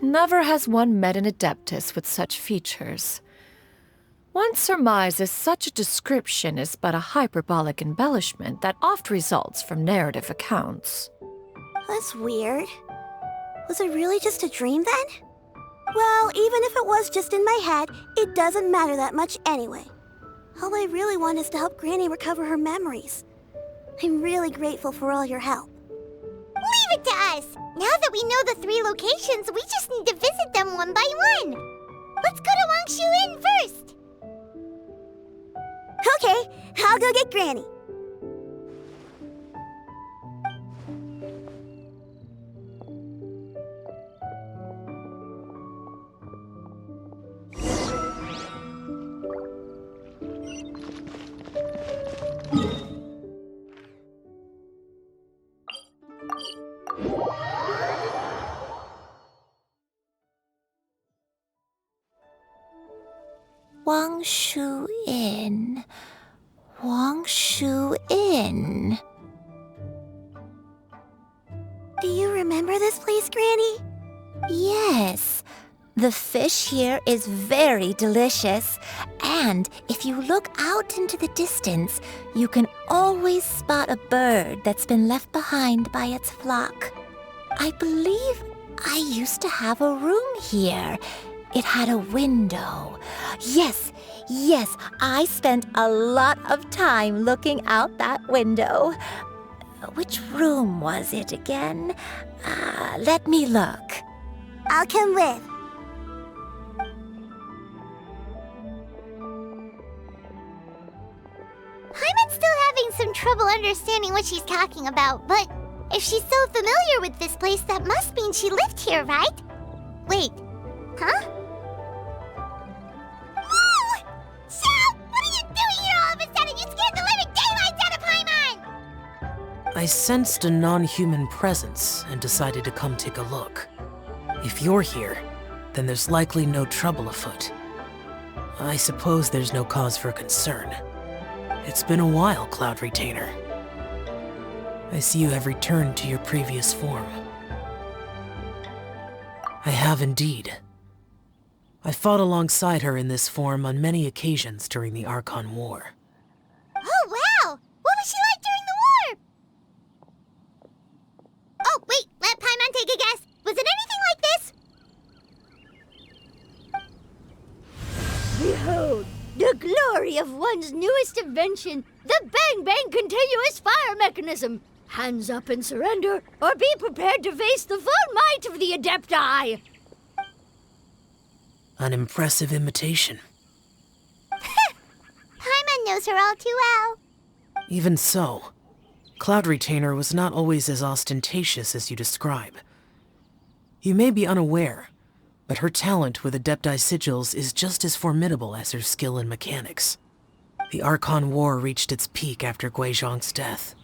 Never has one met an adeptus with such features. One surmises such a description is but a hyperbolic embellishment that oft results from narrative accounts. That's weird. Was it really just a dream then? Well, even if it was just in my head, it doesn't matter that much anyway. All I really want is to help Granny recover her memories. I'm really grateful for all your help. Leave it to us! Now that we know the 3 locations, we just need to visit them one by one. Let's go to Wangshu Inn first. Okay, I'll go get Granny. Wangshu Inn. Wangshu Inn. Do you remember this place, Granny? Yes. The fish here is very delicious. And if you look out into the distance, you can always spot a bird that's been left behind by its flock. I believe I used to have a room here. It had a window. Yes, I spent a lot of time looking out that window. Which room was it again? Let me look. I'll come with. Paimon's still having some trouble understanding what she's talking about, but if she's so familiar with this place, that must mean she lived here, right? Wait, huh? Whoa! Shao! What are you doing here all of a sudden? You scared the living daylights out of Paimon! I sensed a non-human presence and decided to come take a look. If you're here, then there's likely no trouble afoot. I suppose there's no cause for concern. It's been a while, Cloud Retainer. I see you have returned to your previous form. I have indeed. I fought alongside her in this form on many occasions during the Archon War. Oh, wow! What was she like during the war? Oh, wait, let Paimon take a guess. Was it anything like this? Behold, the glory of one's newest invention, the Bang Bang continuous fire mechanism. Hands up and surrender, or be prepared to face the full might of the Adepti. An impressive imitation. Paimon knows her all too well. Even so, Cloud Retainer was not always as ostentatious as you describe. You may be unaware, but her talent with Adepti sigils is just as formidable as her skill in mechanics. The Archon War reached its peak after Guizhong's death.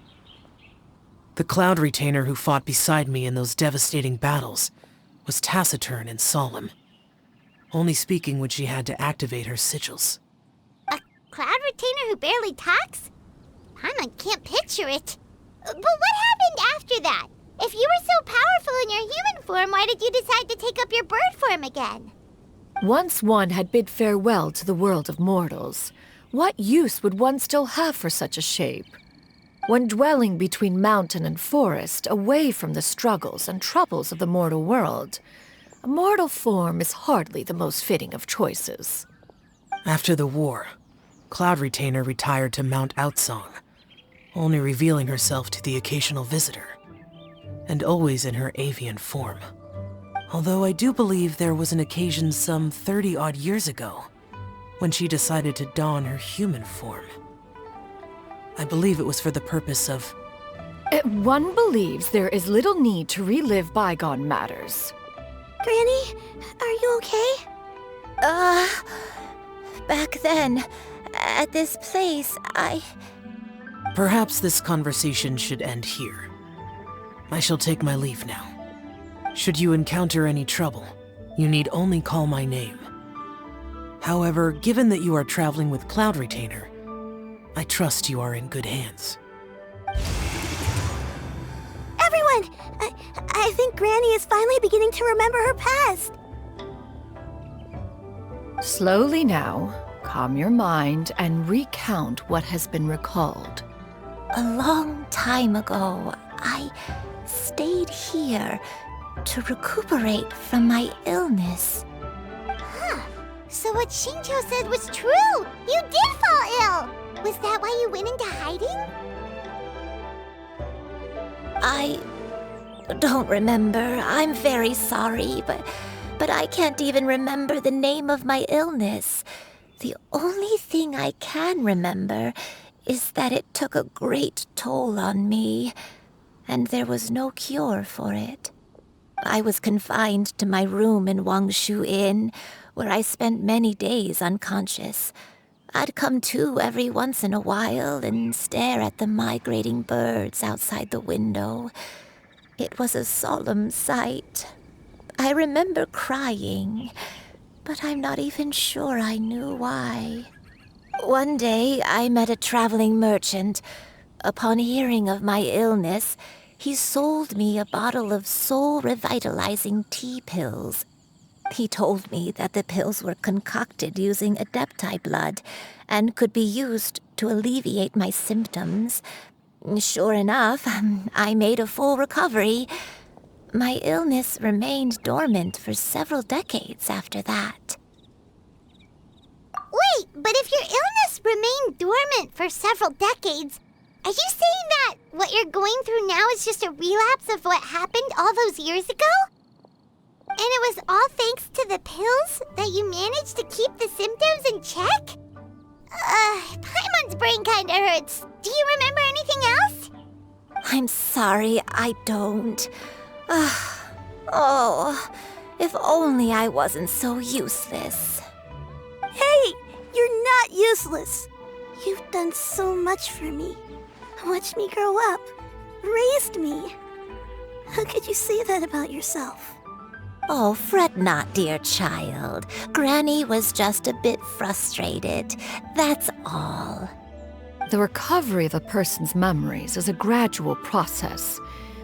The Cloud Retainer who fought beside me in those devastating battles was taciturn and solemn, only speaking when she had to activate her sigils. A Cloud Retainer who barely talks? Paimon can't picture it. But what happened after that? If you were so powerful in your human form, why did you decide to take up your bird form again? Once one had bid farewell to the world of mortals, what use would one still have for such a shape? When dwelling between mountain and forest, away from the struggles and troubles of the mortal world, a mortal form is hardly the most fitting of choices. After the war, Cloud Retainer retired to Mount Outsong, only revealing herself to the occasional visitor, and always in her avian form. Although I do believe there was an occasion some 30-odd years ago when she decided to don her human form. I believe it was for the purpose of... One believes there is little need to relive bygone matters. Granny, are you okay? Back then, at this place, Perhaps this conversation should end here. I shall take my leave now. Should you encounter any trouble, you need only call my name. However, given that you are traveling with Cloud Retainer, I trust you are in good hands. Everyone! I think Granny is finally beginning to remember her past. Slowly now, calm your mind and recount what has been recalled. A long time ago, I stayed here to recuperate from my illness. Huh. So what Shinjo said was true! You did fall ill! Was that why you went into hiding? I don't remember. I'm very sorry, but I can't even remember the name of my illness. The only thing I can remember is that it took a great toll on me, and there was no cure for it. I was confined to my room in Wangshu Inn, where I spent many days unconscious. I'd come to every once in a while and stare at the migrating birds outside the window. It was a solemn sight. I remember crying, but I'm not even sure I knew why. One day, I met a traveling merchant. Upon hearing of my illness, he sold me a bottle of soul-revitalizing tea pills. He told me that the pills were concocted using Adepti blood and could be used to alleviate my symptoms. Sure enough, I made a full recovery. My illness remained dormant for several decades after that. Wait, but if your illness remained dormant for several decades, are you saying that what you're going through now is just a relapse of what happened all those years ago? And it was all thanks to the pills that you managed to keep the symptoms in check? Paimon's brain kinda hurts. Do you remember anything else? I'm sorry, I don't. Oh, if only I wasn't so useless. Hey, you're not useless. You've done so much for me. Watched me grow up. Raised me. How could you say that about yourself? Oh, fret not, dear child. Granny was just a bit frustrated. That's all. The recovery of a person's memories is a gradual process.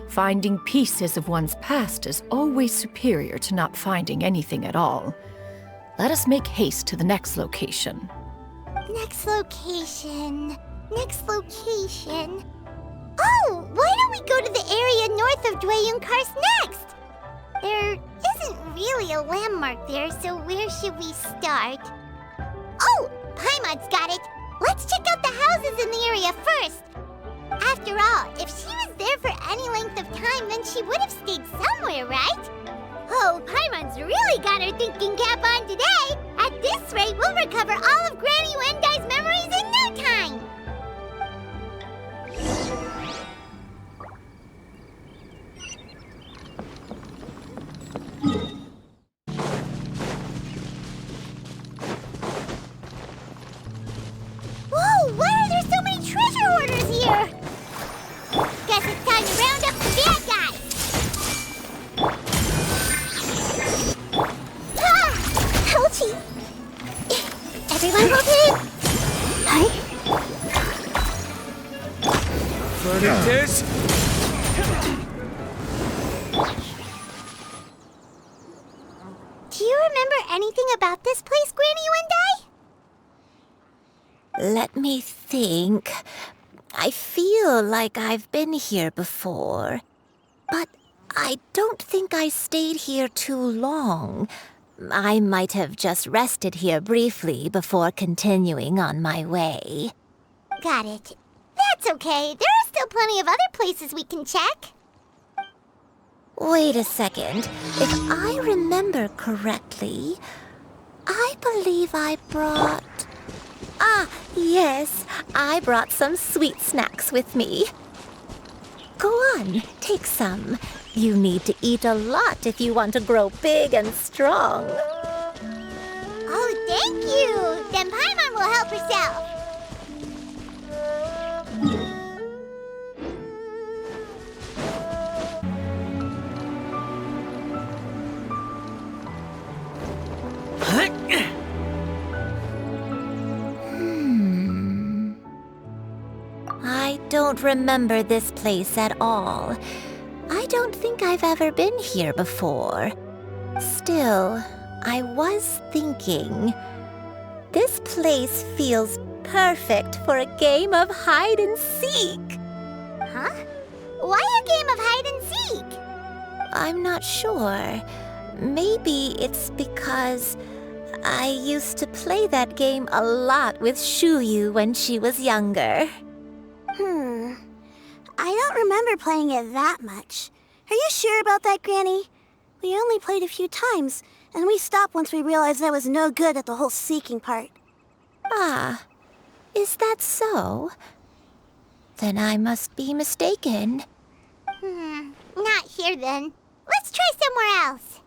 Finding pieces of one's past is always superior to not finding anything at all. Let us make haste to the next location. Next location. Next location. Oh, why don't we go to the area north of Dwayunkars next? There isn't really a landmark there, so where should we start? Oh, Paimon's got it. Let's check out the houses in the area first. After all, if she was there for any length of time, then she would have stayed somewhere, right? Oh, Paimon's really got her thinking cap on today. At this rate, we'll recover all of Granny Wendai's memories in no time. Whoa, why are there so many treasure hoarders here? Guess it's time to round up the bad guys. Ah! Ouchie! Everyone okay? Hi? Furnace? Do you remember anything about this place, Granny Wendai? Let me think. I feel like I've been here before, but I don't think I stayed here too long. I might have just rested here briefly before continuing on my way. Got it. That's okay. There are still plenty of other places we can check. Wait a second. If I remember correctly, I believe I brought... Ah, yes. I brought some sweet snacks with me. Go on, take some. You need to eat a lot if you want to grow big and strong. Oh, thank you. Then Paimon will help herself. I don't remember this place at all. I don't think I've ever been here before. Still, I was thinking, this place feels perfect for a game of hide and seek. Huh? Why a game of hide and seek? I'm not sure. Maybe it's because I used to play that game a lot with Shuyu when she was younger. I don't remember playing it that much. Are you sure about that, Granny? We only played a few times, and we stopped once we realized I was no good at the whole seeking part. Ah, is that so? Then I must be mistaken. Not here then. Let's try somewhere else.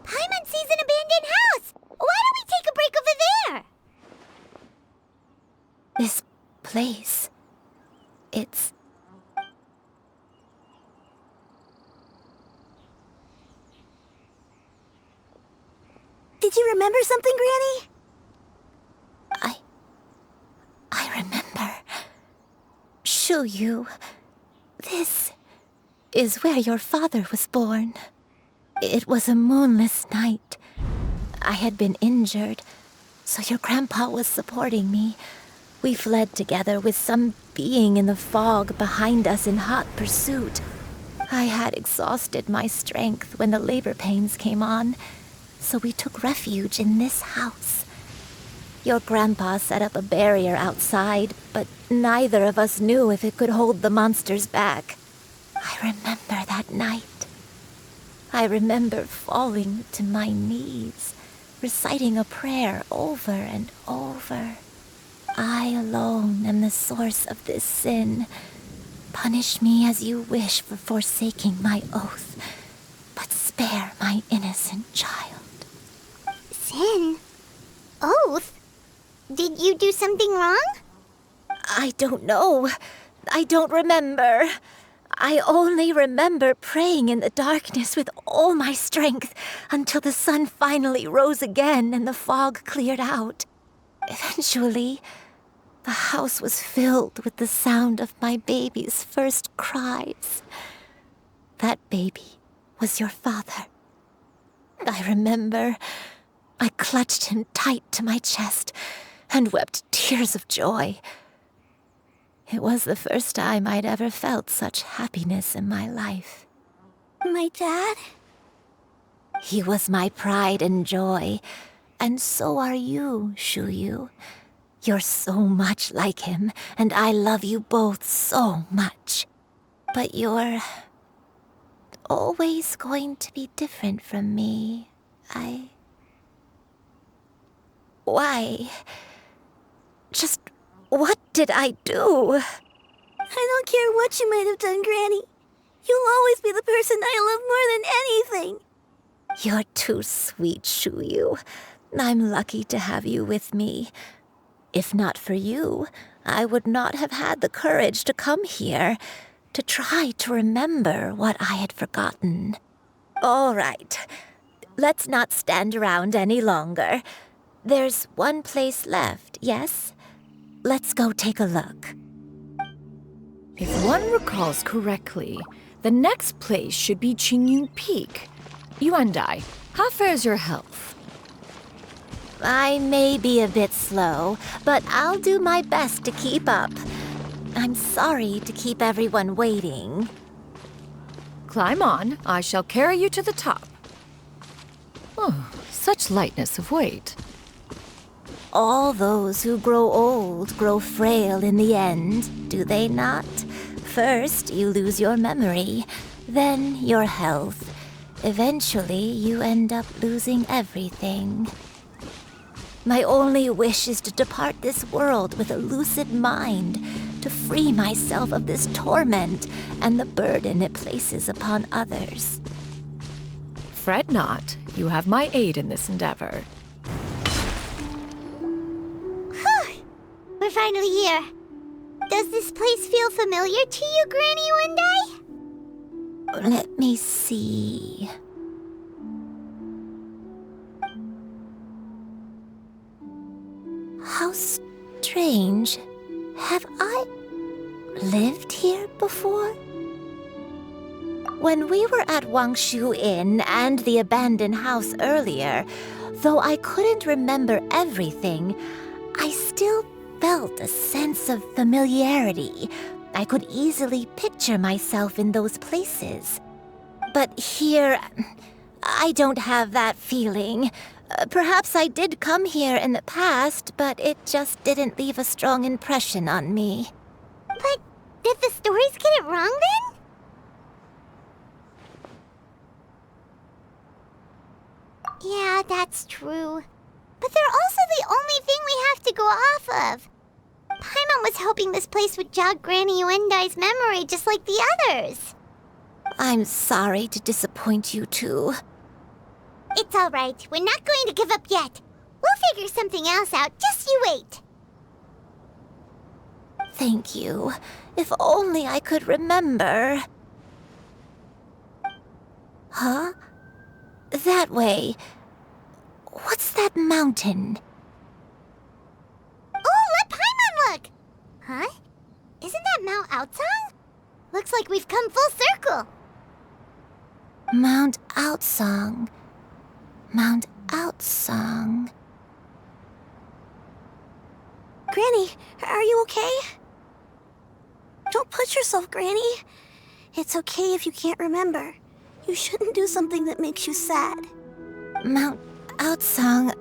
Paimon sees an abandoned house. Why don't we take a break over there? This place... it's... Did you remember something, Granny? I remember. Shuyu, this is where your father was born. It was a moonless night. I had been injured, so your grandpa was supporting me. We fled together with some being in the fog behind us in hot pursuit. I had exhausted my strength when the labor pains came on, so we took refuge in this house. Your grandpa set up a barrier outside, but neither of us knew if it could hold the monsters back. I remember that night. I remember falling to my knees, reciting a prayer over and over. I alone am the source of this sin. Punish me as you wish for forsaking my oath, but spare my innocent child. An oath? Did you do something wrong? I don't know. I don't remember. I only remember praying in the darkness with all my strength until the sun finally rose again and the fog cleared out. Eventually, the house was filled with the sound of my baby's first cries. That baby was your father. I remember I clutched him tight to my chest and wept tears of joy. It was the first time I'd ever felt such happiness in my life. My dad? He was my pride and joy, and so are you, Shuyu. You're so much like him, and I love you both so much. But you're always going to be different from me. Why? Just what did I do? I don't care what you might have done, Granny. You'll always be the person I love more than anything. You're too sweet, Shuyu. I'm lucky to have you with me. If not for you, I would not have had the courage to come here, to try to remember what I had forgotten. All right, let's not stand around any longer. There's one place left, yes? Let's go take a look. If one recalls correctly, the next place should be Qingyun Peak. Yuandai, how fares your health? I may be a bit slow, but I'll do my best to keep up. I'm sorry to keep everyone waiting. Climb on. I shall carry you to the top. Oh, such lightness of weight. All those who grow old grow frail in the end, do they not? First, you lose your memory, then your health. Eventually, you end up losing everything. My only wish is to depart this world with a lucid mind, to free myself of this torment and the burden it places upon others. Fret not. You have my aid in this endeavor. We're finally here. Does this place feel familiar to you, Granny Yuandai? Let me see. How strange. Have I lived here before? When we were at Wangshu Inn and the abandoned house earlier, though I couldn't remember everything, I still felt a sense of familiarity. I could easily picture myself in those places. But here, I don't have that feeling. Perhaps I did come here in the past, but it just didn't leave a strong impression on me. But did the stories get it wrong then? Yeah, that's true. But they're also the only thing we have to go off of. Paimon was hoping this place would jog Granny Yuandai's memory just like the others. I'm sorry to disappoint you too. It's all right. We're not going to give up yet. We'll figure something else out. Just you wait. Thank you. If only I could remember. Huh? That way. What's that mountain? Oh, let Paimon look! Huh? Isn't that Mount Outsang? Looks like we've come full circle. Mount Outsang. Mount Outsang. Granny, are you okay? Don't push yourself, Granny. It's okay if you can't remember. You shouldn't do something that makes you sad. Mount Outsang,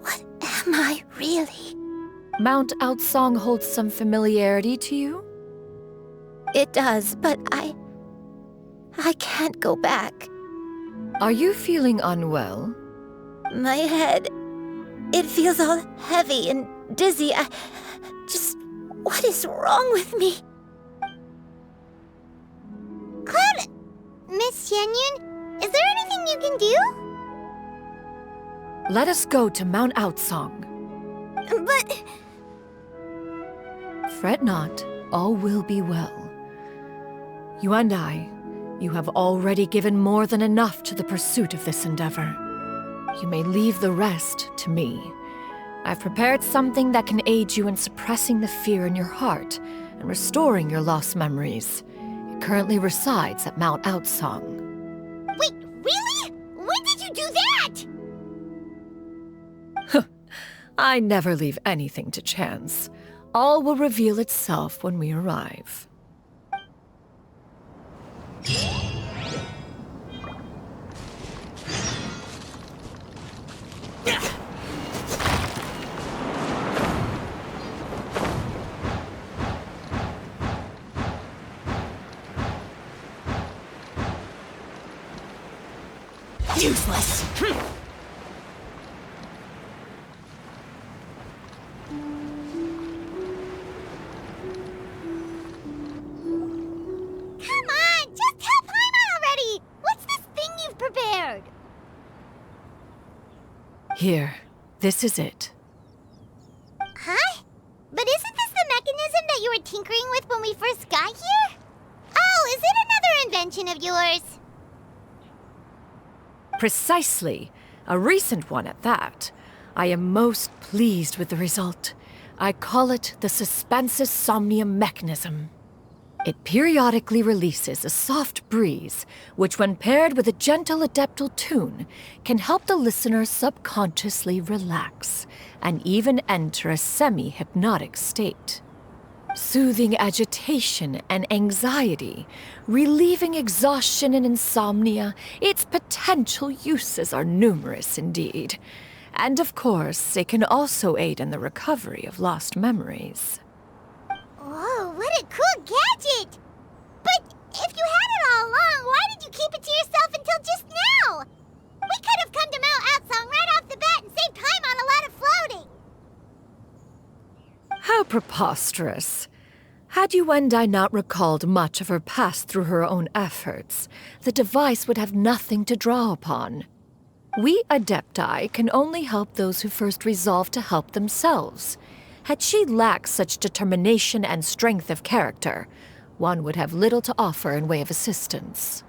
What am I really? Mount Outsang holds some familiarity to you? It does, but I can't go back. Are you feeling unwell? My head, it feels all heavy and dizzy. What is wrong with me? Cloud, Miss Xianyun, is there anything you can do? Let us go to Mount Outsong. But... Fret not, all will be well. You and I, you have already given more than enough to the pursuit of this endeavor. You may leave the rest to me. I've prepared something that can aid you in suppressing the fear in your heart and restoring your lost memories. It currently resides at Mount Outsong. Wait, really? When did you do that? I never leave anything to chance. All will reveal itself when we arrive. Useless. Here, this is it. Huh? But isn't this the mechanism that you were tinkering with when we first got here? Oh, is it another invention of yours? Precisely. A recent one at that. I am most pleased with the result. I call it the Suspensus Somnium mechanism. It periodically releases a soft breeze, which when paired with a gentle adeptal tune, can help the listener subconsciously relax and even enter a semi-hypnotic state. Soothing agitation and anxiety, relieving exhaustion and insomnia, its potential uses are numerous indeed. And of course, it can also aid in the recovery of lost memories. Whoa, what a cool gadget! But if you had it all along, why did you keep it to yourself until just now? We could have come to Mount Outsong right off the bat and saved time on a lot of floating. How preposterous. Had you and I not recalled much of her past through her own efforts, the device would have nothing to draw upon. We Adepti can only help those who first resolve to help themselves. Had she lacked such determination and strength of character, one would have little to offer in way of assistance.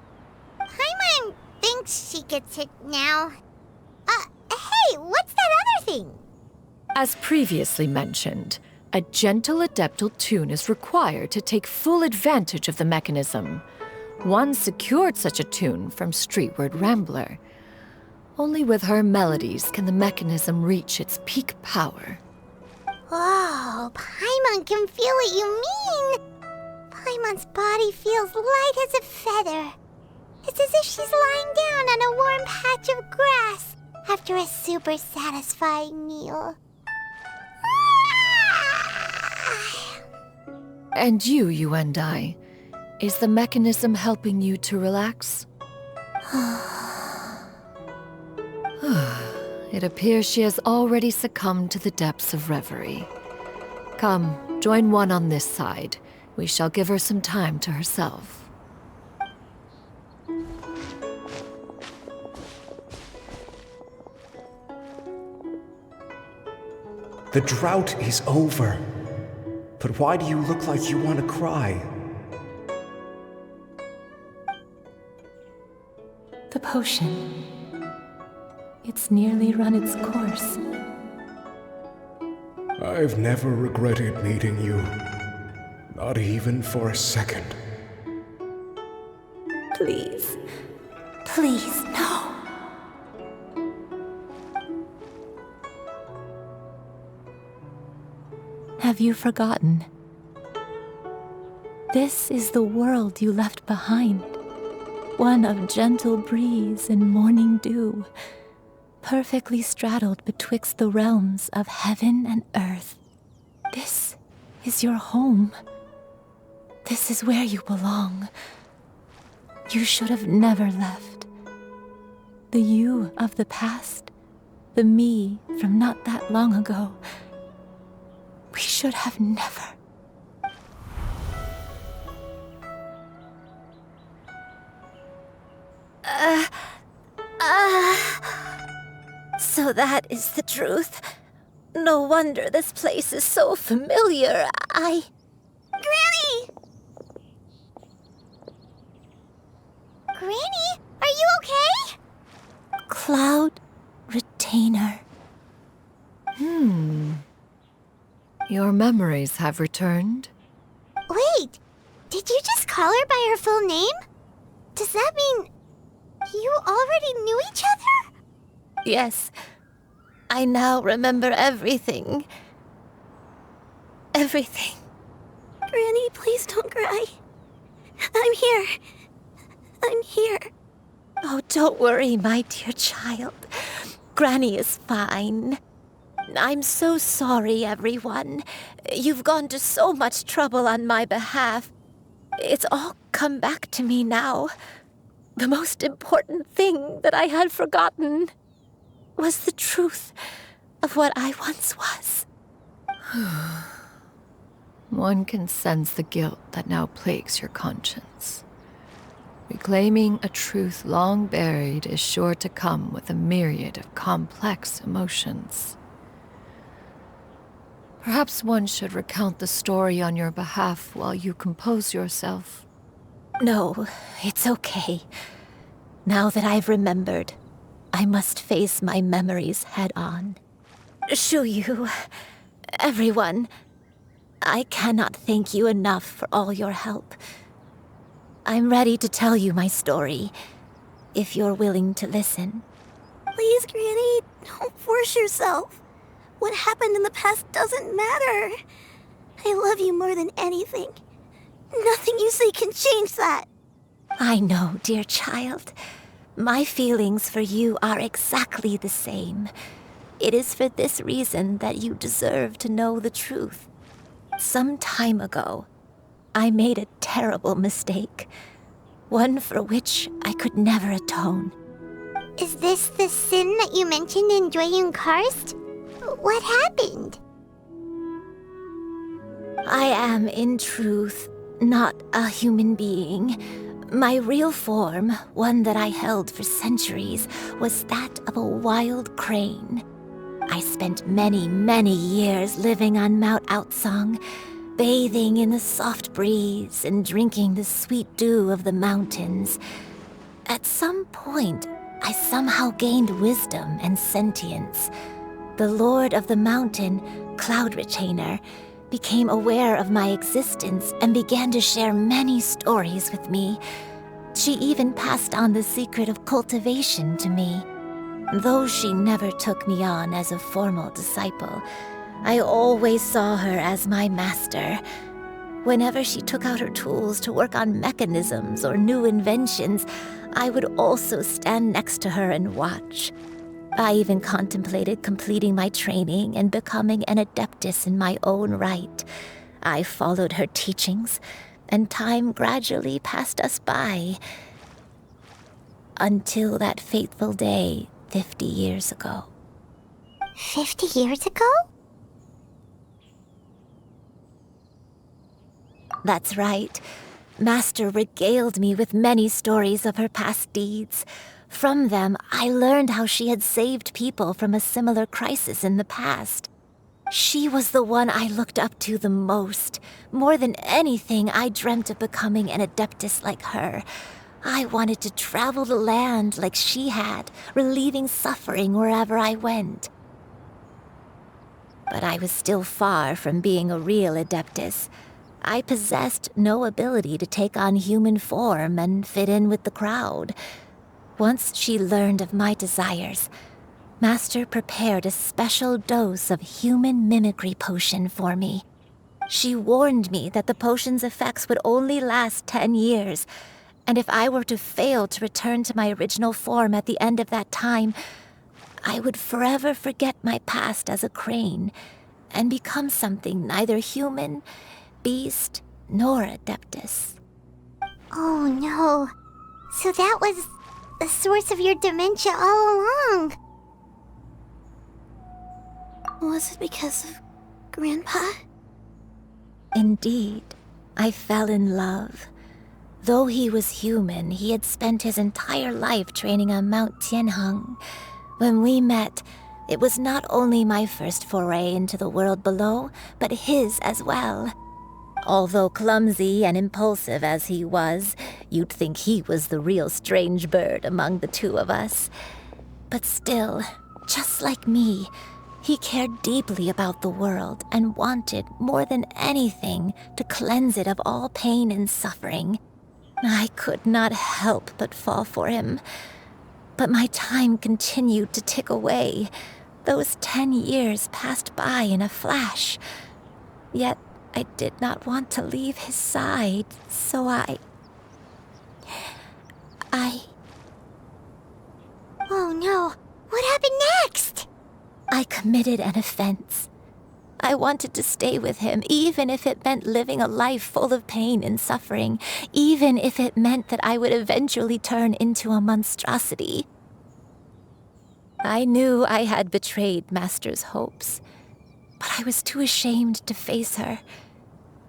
Paimon thinks she gets it now. Hey, what's that other thing? As previously mentioned, a gentle adeptal tune is required to take full advantage of the mechanism. One secured such a tune from Streetward Rambler. Only with her melodies can the mechanism reach its peak power. Whoa, Paimon can feel what you mean. Paimon's body feels light as a feather. It's as if she's lying down on a warm patch of grass after a super satisfying meal. And you and I, is the mechanism helping you to relax? It appears she has already succumbed to the depths of reverie. Come, join one on this side. We shall give her some time to herself. The drought is over. But why do you look like you want to cry? The potion. It's nearly run its course. I've never regretted meeting you. Not even for a second. Please. Please, no. Have you forgotten? This is the world you left behind. One of gentle breeze and morning dew, perfectly straddled betwixt the realms of heaven and earth. This is your home. This is where you belong. You should have never left. The you of the past, the me from not that long ago. We should have never. So that is the truth. No wonder this place is so familiar. Granny! Granny, are you okay? Cloud Retainer. Your memories have returned? Wait, did you just call her by her full name? Does that mean you already knew each other? Yes. I now remember everything. Everything. Granny, please don't cry. I'm here. I'm here. Oh, don't worry, my dear child. Granny is fine. I'm so sorry, everyone. You've gone to so much trouble on my behalf. It's all come back to me now. The most important thing that I had forgotten was the truth of what I once was. One can sense the guilt that now plagues your conscience. Reclaiming a truth long buried is sure to come with a myriad of complex emotions. Perhaps one should recount the story on your behalf while you compose yourself. No, it's okay. Now that I've remembered, I must face my memories head on. Shuyu, everyone, I cannot thank you enough for all your help. I'm ready to tell you my story, if you're willing to listen. Please, Granny, don't force yourself. What happened in the past doesn't matter. I love you more than anything. Nothing you say can change that. I know, dear child. My feelings for you are exactly the same. It is for this reason that you deserve to know the truth. Some time ago, I made a terrible mistake. One for which I could never atone. Is this the sin that you mentioned in Joyun Karst? What happened? I am, in truth, not a human being. My real form, one that I held for centuries, was that of a wild crane. I spent many, many years living on Mount Outsong, bathing in the soft breeze and drinking the sweet dew of the mountains. At some point, I somehow gained wisdom and sentience. The Lord of the Mountain, Cloud Retainer, became aware of my existence and began to share many stories with me. She even passed on the secret of cultivation to me. Though she never took me on as a formal disciple, I always saw her as my master. Whenever she took out her tools to work on mechanisms or new inventions, I would also stand next to her and watch. I even contemplated completing my training and becoming an adeptus in my own right. I followed her teachings, and time gradually passed us by. Until that fateful day 50 years ago. 50 years ago? That's right. Master regaled me with many stories of her past deeds. From them, I learned how she had saved people from a similar crisis in the past. She was the one I looked up to the most. More than anything, I dreamt of becoming an adeptus like her. I wanted to travel the land like she had, relieving suffering wherever I went. But I was still far from being a real adeptus. I possessed no ability to take on human form and fit in with the crowd. Once she learned of my desires, Master prepared a special dose of human mimicry potion for me. She warned me that the potion's effects would only last 10 years, and if I were to fail to return to my original form at the end of that time, I would forever forget my past as a crane and become something neither human, beast, nor adeptus. Oh no. So that was the source of your dementia all along. Was it because of Grandpa? Indeed, I fell in love. Though he was human, he had spent his entire life training on Mount Tianheng. When we met, It was not only my first foray into the world below, but his as well. Although clumsy and impulsive as he was, you'd think he was the real strange bird among the two of us. But still, just like me, he cared deeply about the world and wanted, more than anything, to cleanse it of all pain and suffering. I could not help but fall for him. But my time continued to tick away. Those 10 years passed by in a flash. Yet I did not want to leave his side, so I... Oh no, what happened next? I committed an offense. I wanted to stay with him, even if it meant living a life full of pain and suffering, even if it meant that I would eventually turn into a monstrosity. I knew I had betrayed Master's hopes, but I was too ashamed to face her.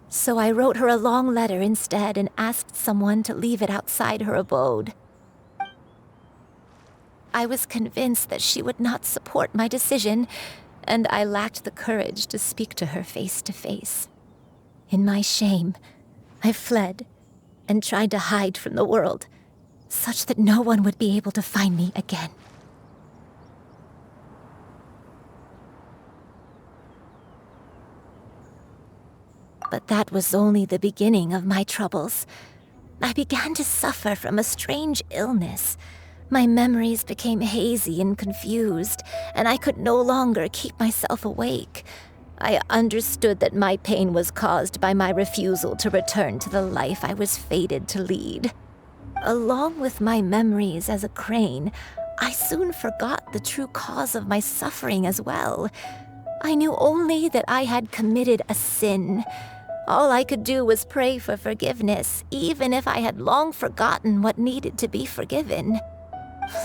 So I wrote her a long letter instead and asked someone to leave it outside her abode. I was convinced that she would not support my decision, and I lacked the courage to speak to her face to face. In my shame, I fled and tried to hide from the world, such that no one would be able to find me again. But that was only the beginning of my troubles. I began to suffer from a strange illness. My memories became hazy and confused, and I could no longer keep myself awake. I understood that my pain was caused by my refusal to return to the life I was fated to lead. Along with my memories as a crane, I soon forgot the true cause of my suffering as well. I knew only that I had committed a sin. All I could do was pray for forgiveness, even if I had long forgotten what needed to be forgiven.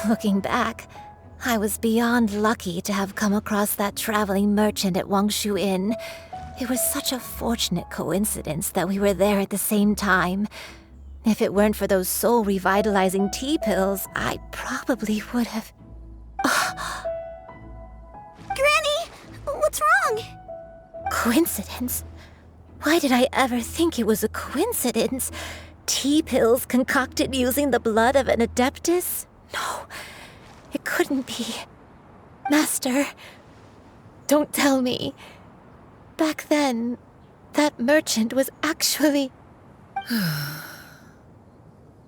Looking back, I was beyond lucky to have come across that traveling merchant at Wangshu Inn. It was such a fortunate coincidence that we were there at the same time. If it weren't for those soul-revitalizing tea pills, I probably would have... Granny! What's wrong? Coincidence? Why did I ever think it was a coincidence? Tea pills concocted using the blood of an adeptus? No, it couldn't be. Master, don't tell me. Back then, that merchant was actually...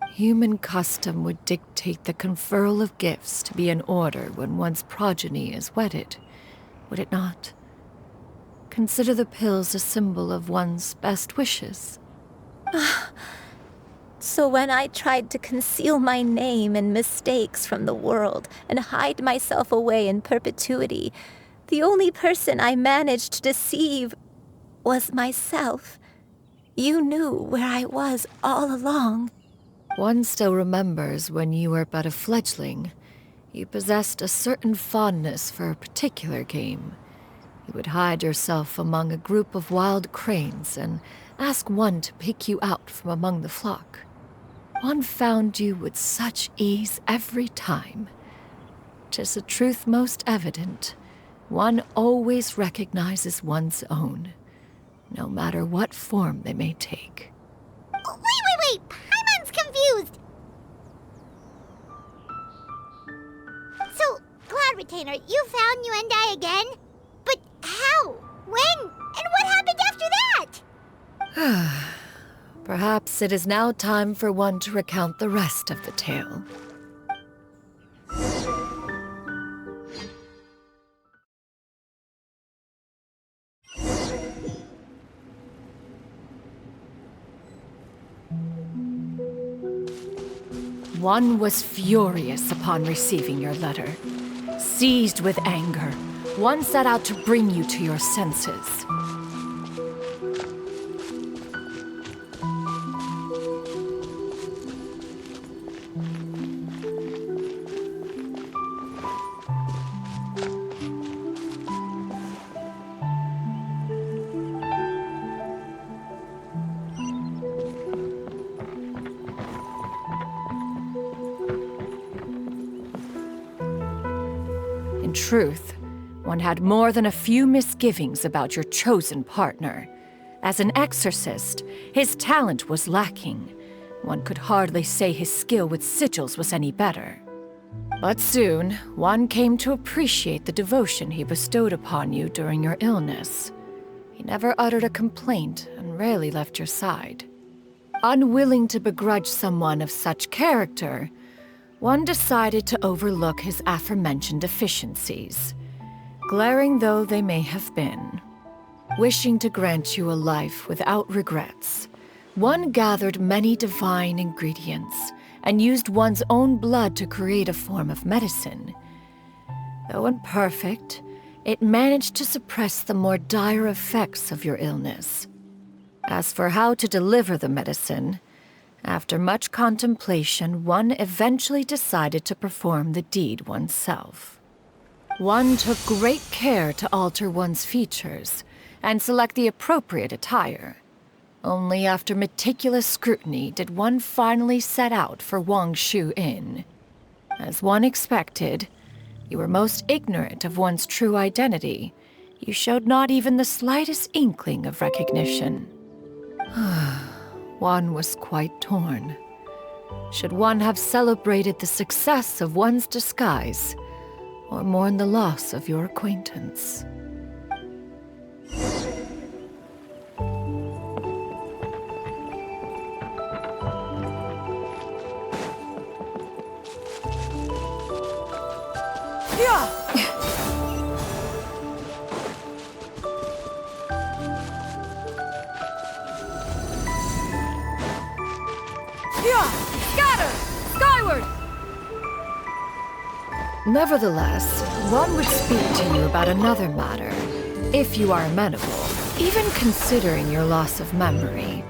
Human custom would dictate the conferral of gifts to be in order when one's progeny is wedded, would it not? Consider the pills a symbol of one's best wishes. So when I tried to conceal my name and mistakes from the world and hide myself away in perpetuity, the only person I managed to deceive was myself. You knew where I was all along. One still remembers when you were but a fledgling. You possessed a certain fondness for a particular game. You would hide yourself among a group of wild cranes and ask one to pick you out from among the flock. One found you with such ease every time. 'Tis a truth most evident. One always recognizes one's own, no matter what form they may take. Wait! Paimon's confused! So, Cloud Retainer, you found Yuendai again? But how? When? And what happened after that? Perhaps it is now time for one to recount the rest of the tale. One was furious upon receiving your letter. Seized with anger, one set out to bring you to your senses. In truth, one had more than a few misgivings about your chosen partner. As an exorcist, his talent was lacking. One could hardly say his skill with sigils was any better. But soon, one came to appreciate the devotion he bestowed upon you during your illness. He never uttered a complaint and rarely left your side. Unwilling to begrudge someone of such character, one decided to overlook his aforementioned deficiencies, glaring though they may have been. Wishing to grant you a life without regrets, one gathered many divine ingredients and used one's own blood to create a form of medicine. Though imperfect, it managed to suppress the more dire effects of your illness. As for how to deliver the medicine, after much contemplation, one eventually decided to perform the deed oneself. One took great care to alter one's features and select the appropriate attire. Only after meticulous scrutiny did one finally set out for Wangshu Inn. As one expected, you were most ignorant of one's true identity. You showed not even the slightest inkling of recognition. One was quite torn. Should one have celebrated the success of one's disguise, or mourn the loss of your acquaintance? Scatter! Skyward! Nevertheless, one would speak to you about another matter, if you are amenable, even considering your loss of memory.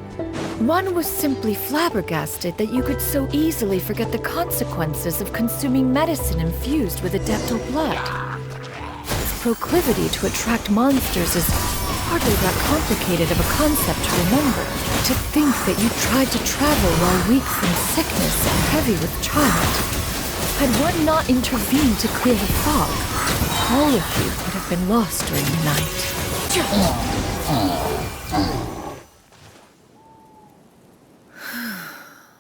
One was simply flabbergasted that you could so easily forget the consequences of consuming medicine infused with adeptal blood. Its proclivity to attract monsters is hardly that complicated of a concept to remember. To think that you tried to travel while weak from sickness and heavy with child. Had one not intervened to clear the fog, all of you would have been lost during the night.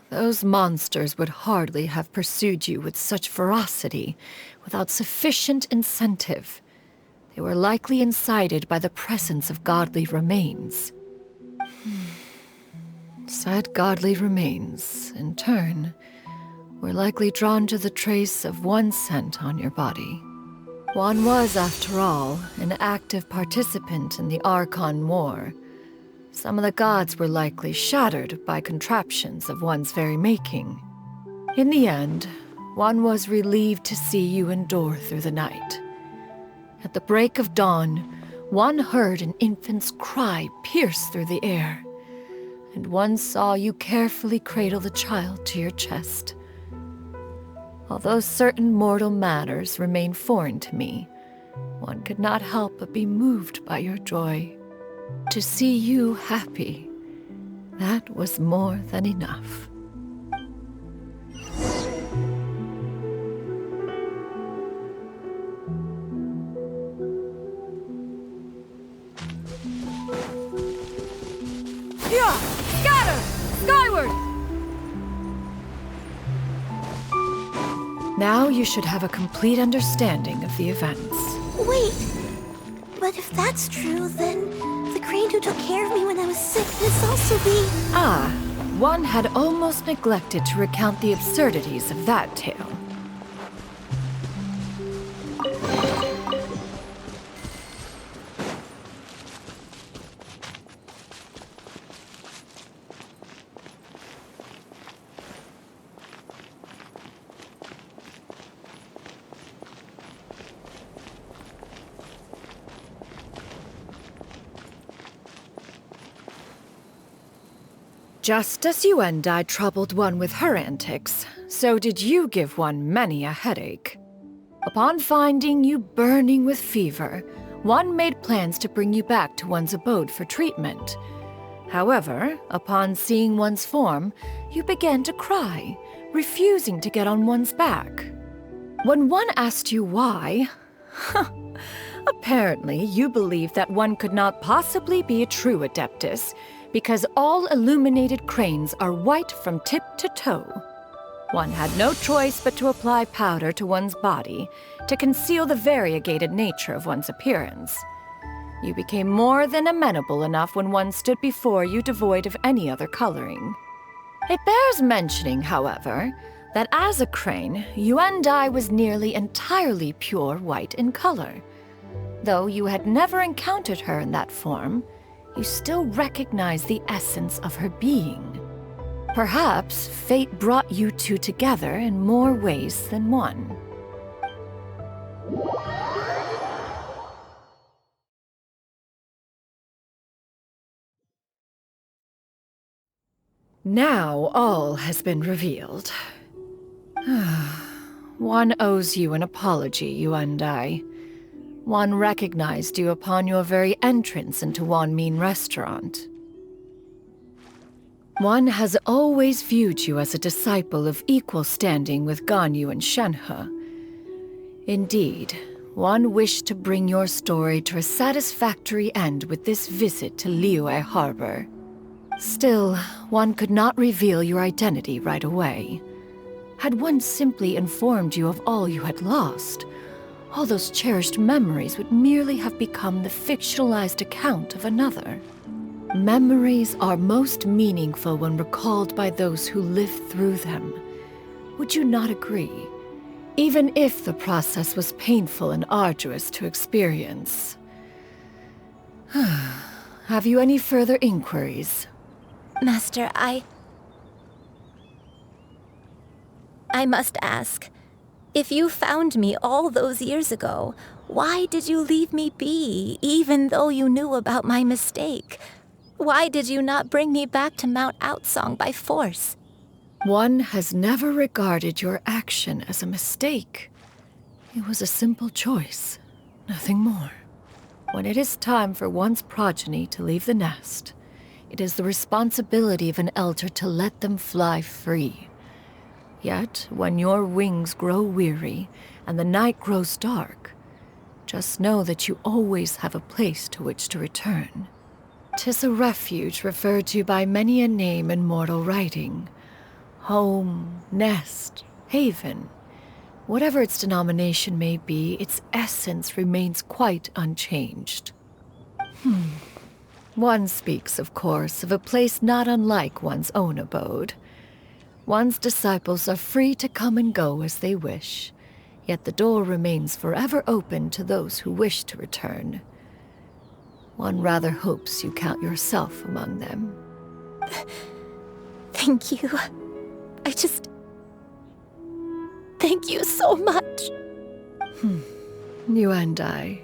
Those monsters would hardly have pursued you with such ferocity without sufficient incentive. They were likely incited by the presence of godly remains. Said godly remains, in turn, were likely drawn to the trace of one scent on your body. One was, after all, an active participant in the Archon War. Some of the gods were likely shattered by contraptions of one's very making. In the end, one was relieved to see you endure through the night. At the break of dawn, one heard an infant's cry pierce through the air, and one saw you carefully cradle the child to your chest. Although certain mortal matters remain foreign to me, one could not help but be moved by your joy. To see you happy, that was more than enough. Scatter! Skyward! Now you should have a complete understanding of the events. Wait! But if that's true, then the crane who took care of me when I was sick must also be... Ah, one had almost neglected to recount the absurdities of that tale. Just as Yuendai troubled one with her antics, so did you give one many a headache. Upon finding you burning with fever, one made plans to bring you back to one's abode for treatment. However, upon seeing one's form, you began to cry, refusing to get on one's back. When one asked you why, Apparently, you believe that one could not possibly be a true Adeptus because all illuminated cranes are white from tip to toe. One had no choice but to apply powder to one's body to conceal the variegated nature of one's appearance. You became more than amenable enough when one stood before you devoid of any other coloring. It bears mentioning, however, that as a crane, Yuan Dai was nearly entirely pure white in color. Though you had never encountered her in that form, you still recognize the essence of her being. Perhaps fate brought you two together in more ways than one. Now all has been revealed. One owes you an apology, Yuan Dai. One recognized you upon your very entrance into Wanmin Restaurant. One has always viewed you as a disciple of equal standing with Ganyu and Shenhe. Indeed, one wished to bring your story to a satisfactory end with this visit to Liyue Harbor. Still, one could not reveal your identity right away. Had one simply informed you of all you had lost, all those cherished memories would merely have become the fictionalized account of another. Memories are most meaningful when recalled by those who lived through them. Would you not agree? Even if the process was painful and arduous to experience. Have you any further inquiries? Master, I must ask, if you found me all those years ago, why did you leave me be, even though you knew about my mistake? Why did you not bring me back to Mount Outsong by force? One has never regarded your action as a mistake. It was a simple choice, nothing more. When it is time for one's progeny to leave the nest, it is the responsibility of an elder to let them fly free. Yet, when your wings grow weary and the night grows dark, just know that you always have a place to which to return. 'Tis a refuge referred to by many a name in mortal writing. Home, nest, haven. Whatever its denomination may be, its essence remains quite unchanged. One speaks, of course, of a place not unlike one's own abode. One's disciples are free to come and go as they wish, yet the door remains forever open to those who wish to return. One rather hopes you count yourself among them. Thank you. Thank you so much. You and I.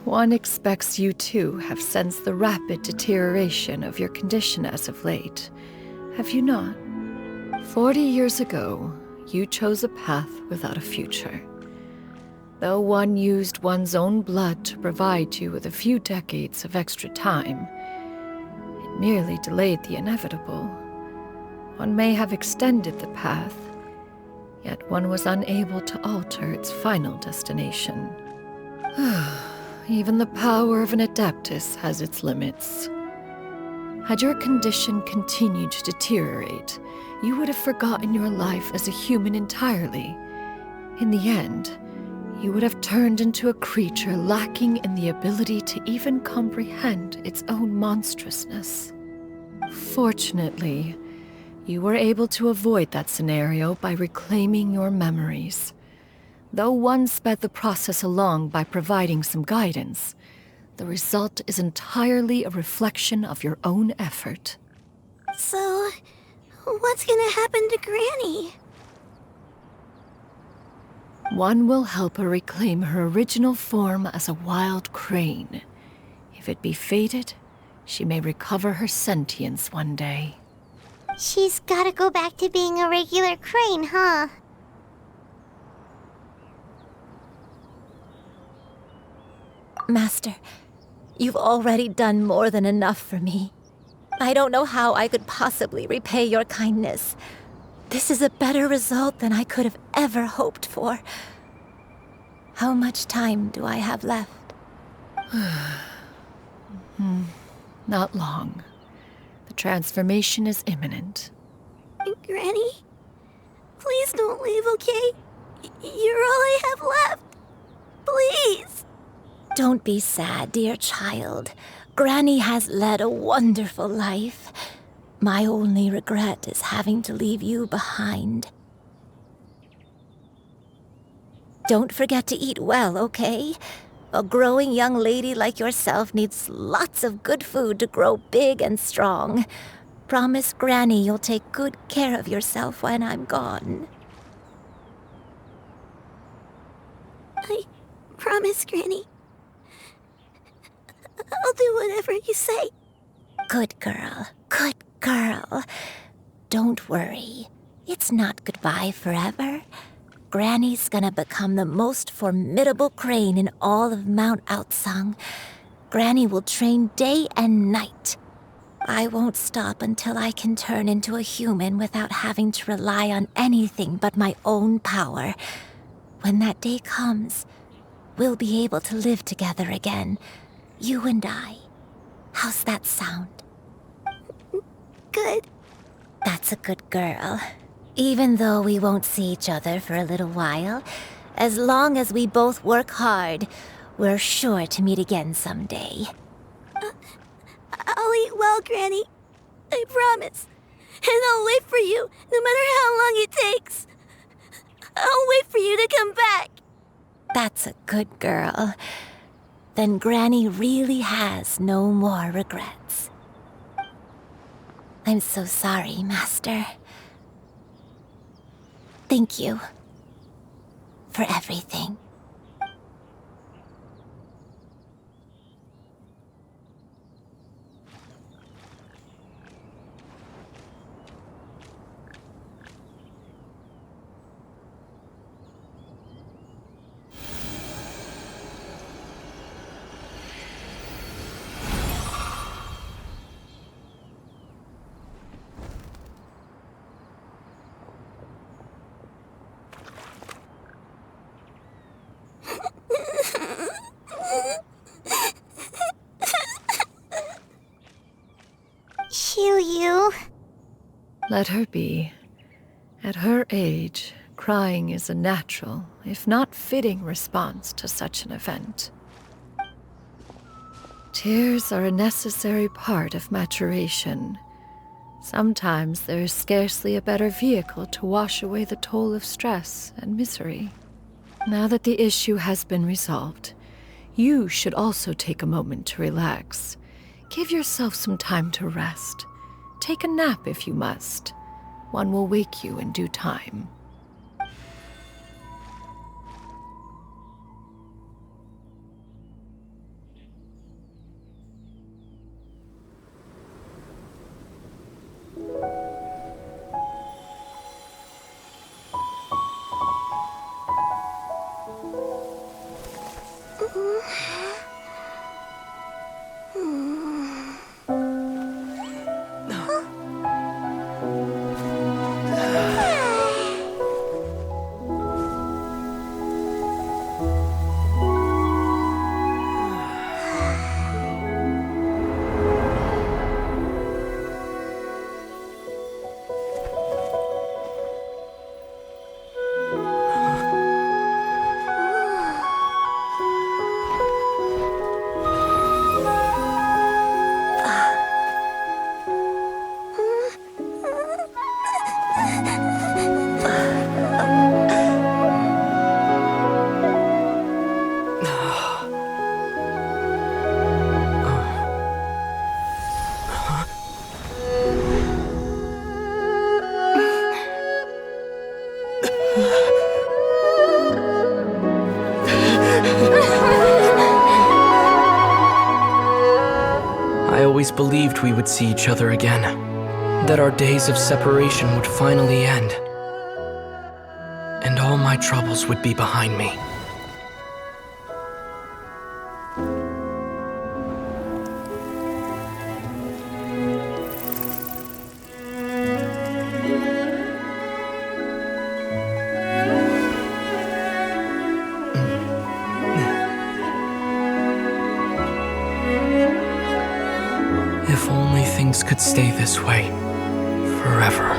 One expects you too have sensed the rapid deterioration of your condition as of late, have you not? 40 years ago, you chose a path without a future. Though one used one's own blood to provide you with a few decades of extra time, it merely delayed the inevitable. One may have extended the path, yet one was unable to alter its final destination. Even the power of an Adeptus has its limits. Had your condition continued to deteriorate, you would have forgotten your life as a human entirely. In the end, you would have turned into a creature lacking in the ability to even comprehend its own monstrousness. Fortunately, you were able to avoid that scenario by reclaiming your memories. Though one sped the process along by providing some guidance, the result is entirely a reflection of your own effort. So, what's gonna happen to Granny? One will help her reclaim her original form as a wild crane. If it be fated, she may recover her sentience one day. She's gotta go back to being a regular crane, huh? Master, you've already done more than enough for me. I don't know how I could possibly repay your kindness. This is a better result than I could have ever hoped for. How much time do I have left? Not long. The transformation is imminent. Granny? Please don't leave, okay? You're all I have left. Please. Don't be sad, dear child. Granny has led a wonderful life. My only regret is having to leave you behind. Don't forget to eat well, okay? A growing young lady like yourself needs lots of good food to grow big and strong. Promise Granny you'll take good care of yourself when I'm gone. I promise, Granny. I'll do whatever you say. Good girl, good girl. Don't worry. It's not goodbye forever. Granny's gonna become the most formidable crane in all of Mount Outsung. Granny will train day and night. I won't stop until I can turn into a human without having to rely on anything but my own power. When that day comes, we'll be able to live together again. You and I. How's that sound? Good. That's a good girl. Even though we won't see each other for a little while, as long as we both work hard, we're sure to meet again someday. I'll eat well, Granny. I promise. And I'll wait for you, no matter how long it takes. I'll wait for you to come back. That's a good girl. Then Granny really has no more regrets. I'm so sorry, Master. Thank you for everything. You. Let her be. At her age, crying is a natural, if not fitting, response to such an event. Tears are a necessary part of maturation. Sometimes there is scarcely a better vehicle to wash away the toll of stress and misery. Now that the issue has been resolved, you should also take a moment to relax. Give yourself some time to rest. Take a nap if you must. One will wake you in due time. I always believed we would see each other again, that our days of separation would finally end, and all my troubles would be behind me. things could stay this way forever.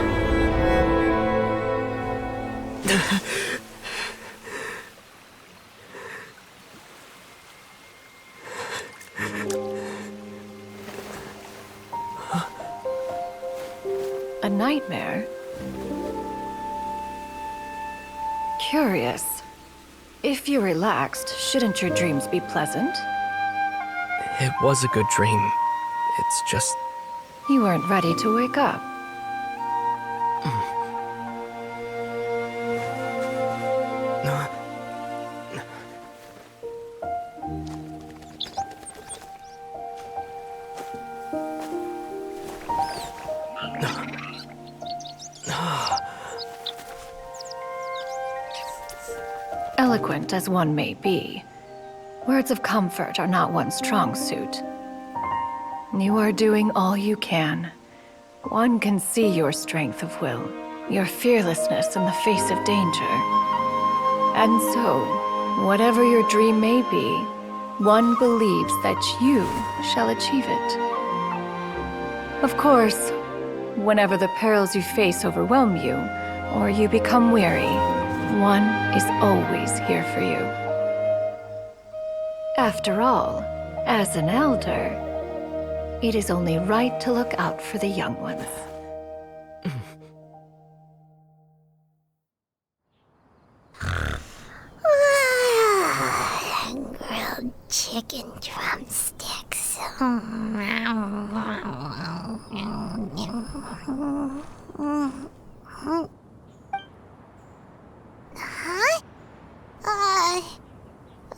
A nightmare? Curious. If you're relaxed, shouldn't your dreams be pleasant? It was a good dream. It's just... You weren't ready to wake up. Eloquent as one may be, words of comfort are not one's strong suit. You are doing all you can. One can see your strength of will, your fearlessness in the face of danger. And so, whatever your dream may be, one believes that you shall achieve it. Of course, whenever the perils you face overwhelm you, or you become weary, one is always here for you. After all, as an elder, it is only right to look out for the young ones. Grilled chicken drumsticks. Huh?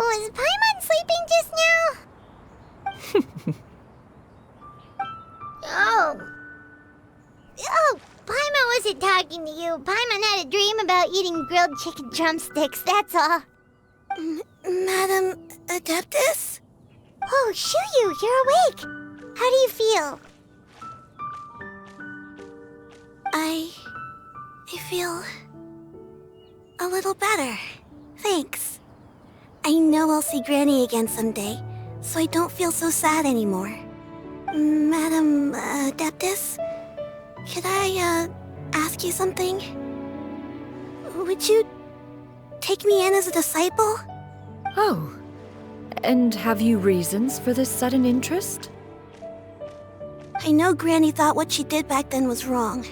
Was Paimon sleeping just now? Oh, Paimon wasn't talking to you. Paimon had a dream about eating grilled chicken drumsticks, that's all. Madam Adeptus? Oh, Shuyu, you're awake. How do you feel? I feel a little better. Thanks. I know I'll see Granny again someday, so I don't feel so sad anymore. Madam Adeptus, could I ask you something? Would you take me in as a disciple? Oh, and have you reasons for this sudden interest? I know Granny thought what she did back then was wrong.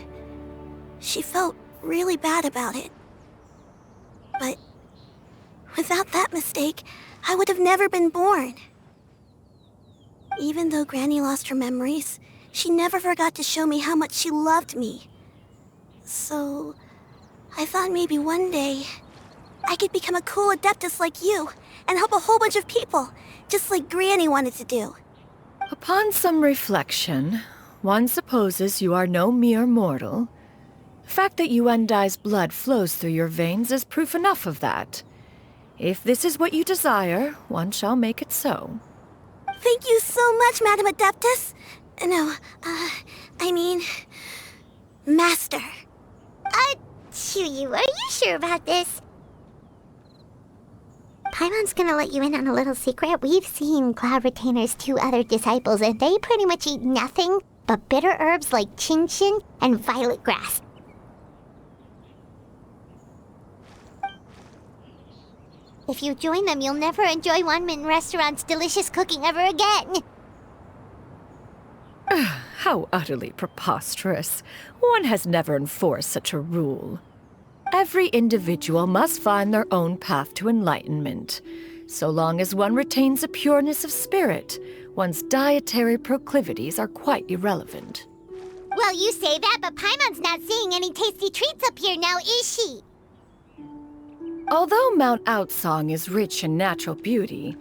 She felt really bad about it. But without that mistake, I would have never been born. Even though Granny lost her memories, she never forgot to show me how much she loved me. So, I thought maybe one day I could become a cool Adeptus like you and help a whole bunch of people, just like Granny wanted to do. Upon some reflection, one supposes you are no mere mortal. The fact that Yuendai's blood flows through your veins is proof enough of that. If this is what you desire, one shall make it so. Thank you so much, Madam Adeptus. No, I mean, Master. Shuyu, are you sure about this? Paimon's gonna let you in on a little secret. We've seen Cloud Retainer's 2 other disciples, and they pretty much eat nothing but bitter herbs like Genshin and violet grass. If you join them, you'll never enjoy Wanmin Restaurant's delicious cooking ever again. How utterly preposterous. One has never enforced such a rule. Every individual must find their own path to enlightenment. So long as one retains a pureness of spirit, one's dietary proclivities are quite irrelevant. Well, you say that, but Paimon's not seeing any tasty treats up here now, is she? Although Mount Outsong is rich in natural beauty,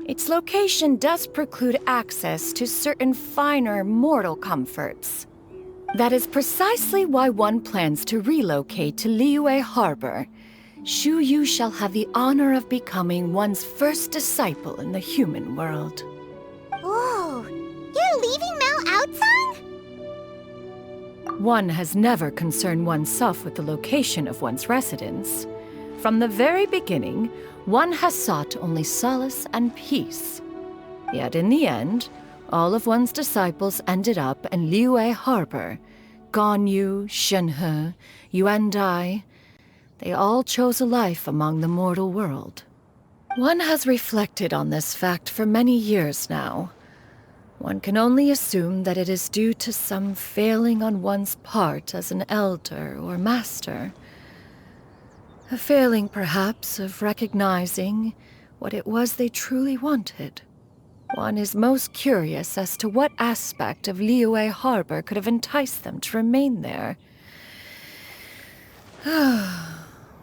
its location does preclude access to certain finer mortal comforts. That is precisely why one plans to relocate to Liyue Harbor. Shuyu shall have the honor of becoming one's first disciple in the human world. Whoa, you're leaving Mount Outsong? One has never concerned oneself with the location of one's residence. From the very beginning, one has sought only solace and peace. Yet in the end, all of one's disciples ended up in Liyue Harbor. Ganyu, Shenhe, Yuandai. They all chose a life among the mortal world. One has reflected on this fact for many years now. One can only assume that it is due to some failing on one's part as an elder or master. A failing, perhaps, of recognizing what it was they truly wanted. One is most curious as to what aspect of Liyue Harbor could have enticed them to remain there.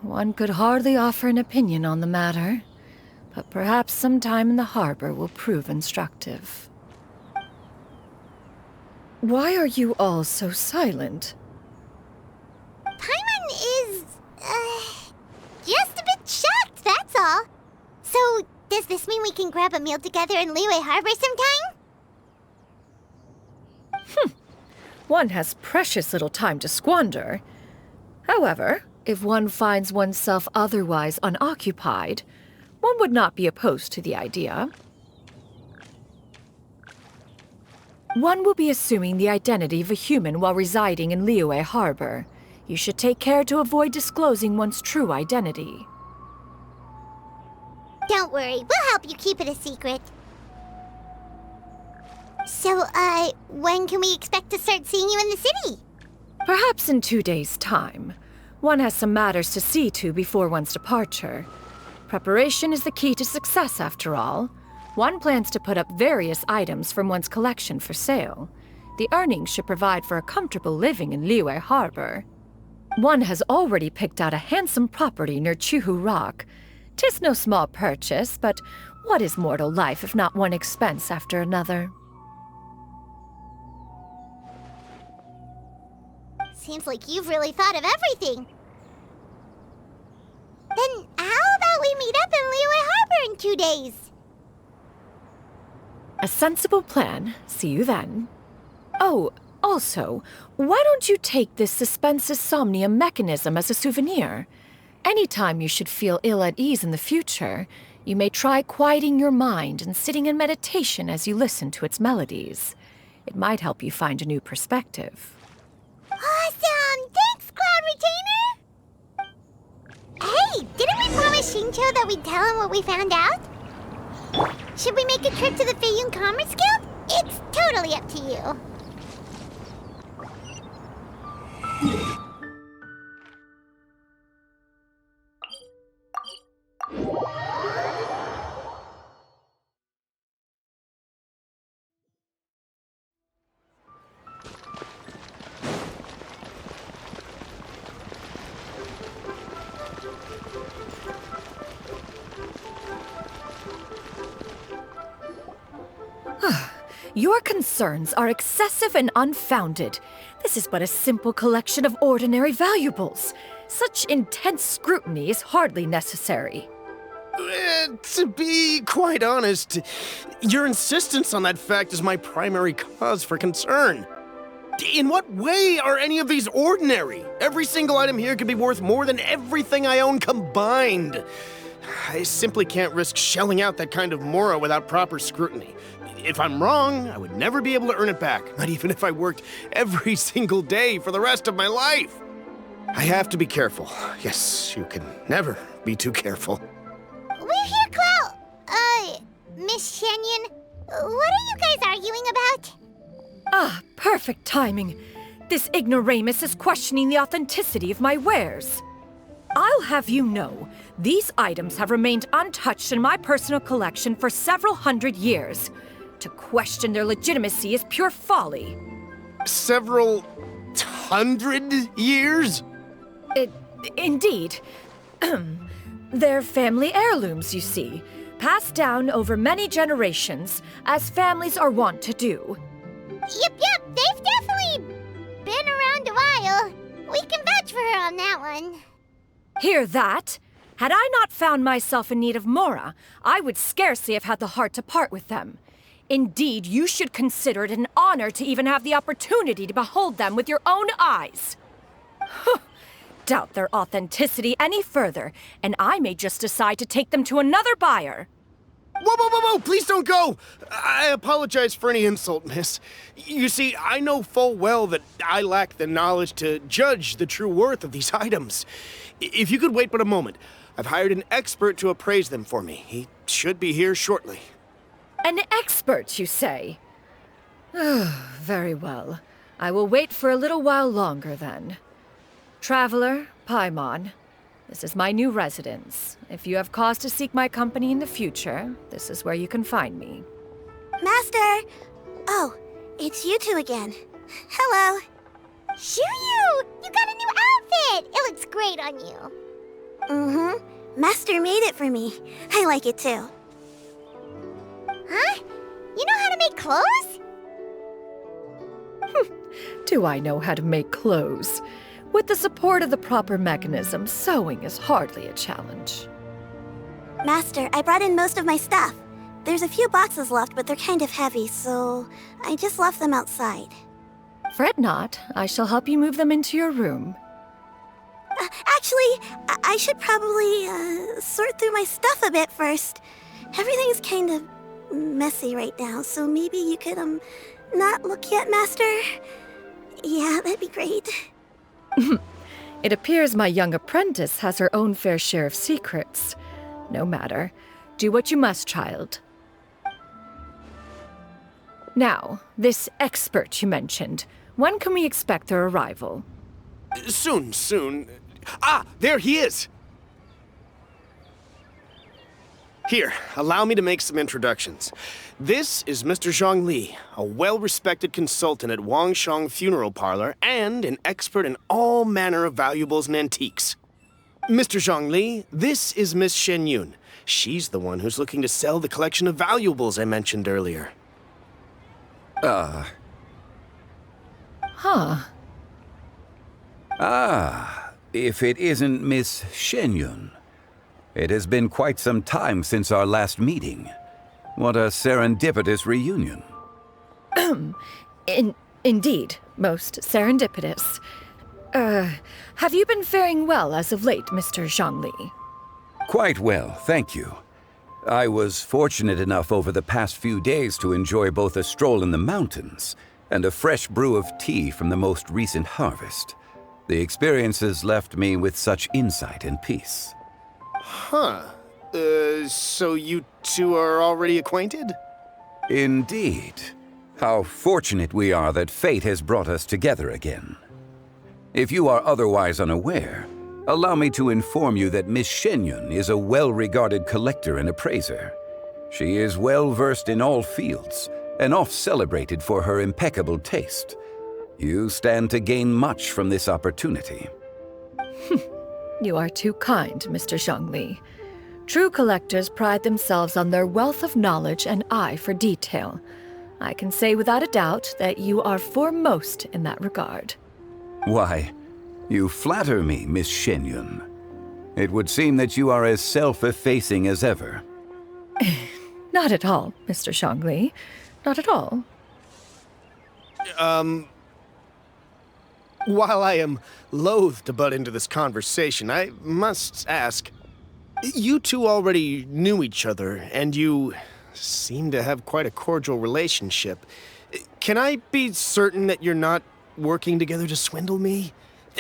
One could hardly offer an opinion on the matter, but perhaps some time in the harbor will prove instructive. Why are you all so silent? Paimon is, just a bit shocked, that's all. So, does this mean we can grab a meal together in Liyue Harbor sometime? One has precious little time to squander. However, if one finds oneself otherwise unoccupied, one would not be opposed to the idea. One will be assuming the identity of a human while residing in Liyue Harbor. You should take care to avoid disclosing one's true identity. Don't worry, we'll help you keep it a secret. So, when can we expect to start seeing you in the city? Perhaps in 2 days' time. One has some matters to see to before one's departure. Preparation is the key to success, after all. One plans to put up various items from one's collection for sale. The earnings should provide for a comfortable living in Liyue Harbor. One has already picked out a handsome property near Chuhu Rock. 'Tis no small purchase, but what is mortal life if not one expense after another? Seems like you've really thought of everything. Then how about we meet up in Liyue Harbor in 2 days? A sensible plan. See you then. Oh, also, why don't you take this suspense somnium mechanism as a souvenir? Anytime you should feel ill at ease in the future, you may try quieting your mind and sitting in meditation as you listen to its melodies. It might help you find a new perspective. Awesome! Thanks, Cloud Retainer! Hey, didn't we promise Shincho that we'd tell him what we found out? Should we make a trip to the Feiyun Commerce Guild? It's totally up to you. Your concerns are excessive and unfounded. This is but a simple collection of ordinary valuables. Such intense scrutiny is hardly necessary. To be quite honest, your insistence on that fact is my primary cause for concern. In what way are any of these ordinary? Every single item here could be worth more than everything I own combined. I simply can't risk shelling out that kind of mora without proper scrutiny. If I'm wrong, I would never be able to earn it back, not even if I worked every single day for the rest of my life. I have to be careful. Yes, you can never be too careful. We're here, Cloud. Miss Shenyan, what are you guys arguing about? Ah, perfect timing. This ignoramus is questioning the authenticity of my wares. I'll have you know, these items have remained untouched in my personal collection for several hundred years. To question their legitimacy is pure folly. Several hundred years? Indeed. They're family heirlooms, you see, passed down over many generations, as families are wont to do. Yep, they've definitely been around a while. We can vouch for her on that one. Hear that? Had I not found myself in need of mora, I would scarcely have had the heart to part with them. Indeed, you should consider it an honor to even have the opportunity to behold them with your own eyes. Doubt their authenticity any further, and I may just decide to take them to another buyer. Whoa, whoa, whoa, whoa! Please don't go! I apologize for any insult, miss. You see, I know full well that I lack the knowledge to judge the true worth of these items. If you could wait but a moment, I've hired an expert to appraise them for me. He should be here shortly. An expert, you say? Very well. I will wait for a little while longer, then. Traveler, Paimon, this is my new residence. If you have cause to seek my company in the future, this is where you can find me. Master! Oh, it's you two again. Hello. Shoo-you! You got a new outfit! It looks great on you. Mm-hmm. Master made it for me. I like it too. Huh? You know how to make clothes? Do I know how to make clothes? With the support of the proper mechanism, sewing is hardly a challenge. Master, I brought in most of my stuff. There's a few boxes left, but they're kind of heavy, so I just left them outside. Fret not. I shall help you move them into your room. Actually, I should probably sort through my stuff a bit first. Everything's kind of messy right now, so maybe you could, not look yet, Master? Yeah, that'd be great. It appears my young apprentice has her own fair share of secrets. No matter. Do what you must, child. Now, this expert you mentioned, when can we expect their arrival? Soon. Ah, there he is! Here, allow me to make some introductions. This is Mr. Zhongli, a well-respected consultant at Wangshang Funeral Parlor and an expert in all manner of valuables and antiques. Mr. Zhongli, this is Miss Shenyun. She's the one who's looking to sell the collection of valuables I mentioned earlier. Huh. If it isn't Miss Shenyun. It has been quite some time since our last meeting. What a serendipitous reunion. Indeed, most serendipitous. Have you been faring well as of late, Mr. Zhongli? Quite well, thank you. I was fortunate enough over the past few days to enjoy both a stroll in the mountains and a fresh brew of tea from the most recent harvest. The experiences left me with such insight and peace. Huh. So you two are already acquainted? Indeed. How fortunate we are that fate has brought us together again. If you are otherwise unaware, allow me to inform you that Miss Shenyun is a well-regarded collector and appraiser. She is well-versed in all fields, and oft-celebrated for her impeccable taste. You stand to gain much from this opportunity. You are too kind, Mr. Zhongli. True collectors pride themselves on their wealth of knowledge and eye for detail. I can say without a doubt that you are foremost in that regard. Why, you flatter me, Miss Shenyun. It would seem that you are as self-effacing as ever. Not at all, Mr. Zhongli. Not at all. While I am loath to butt into this conversation, I must ask, you two already knew each other, and you seem to have quite a cordial relationship. Can I be certain that you're not working together to swindle me?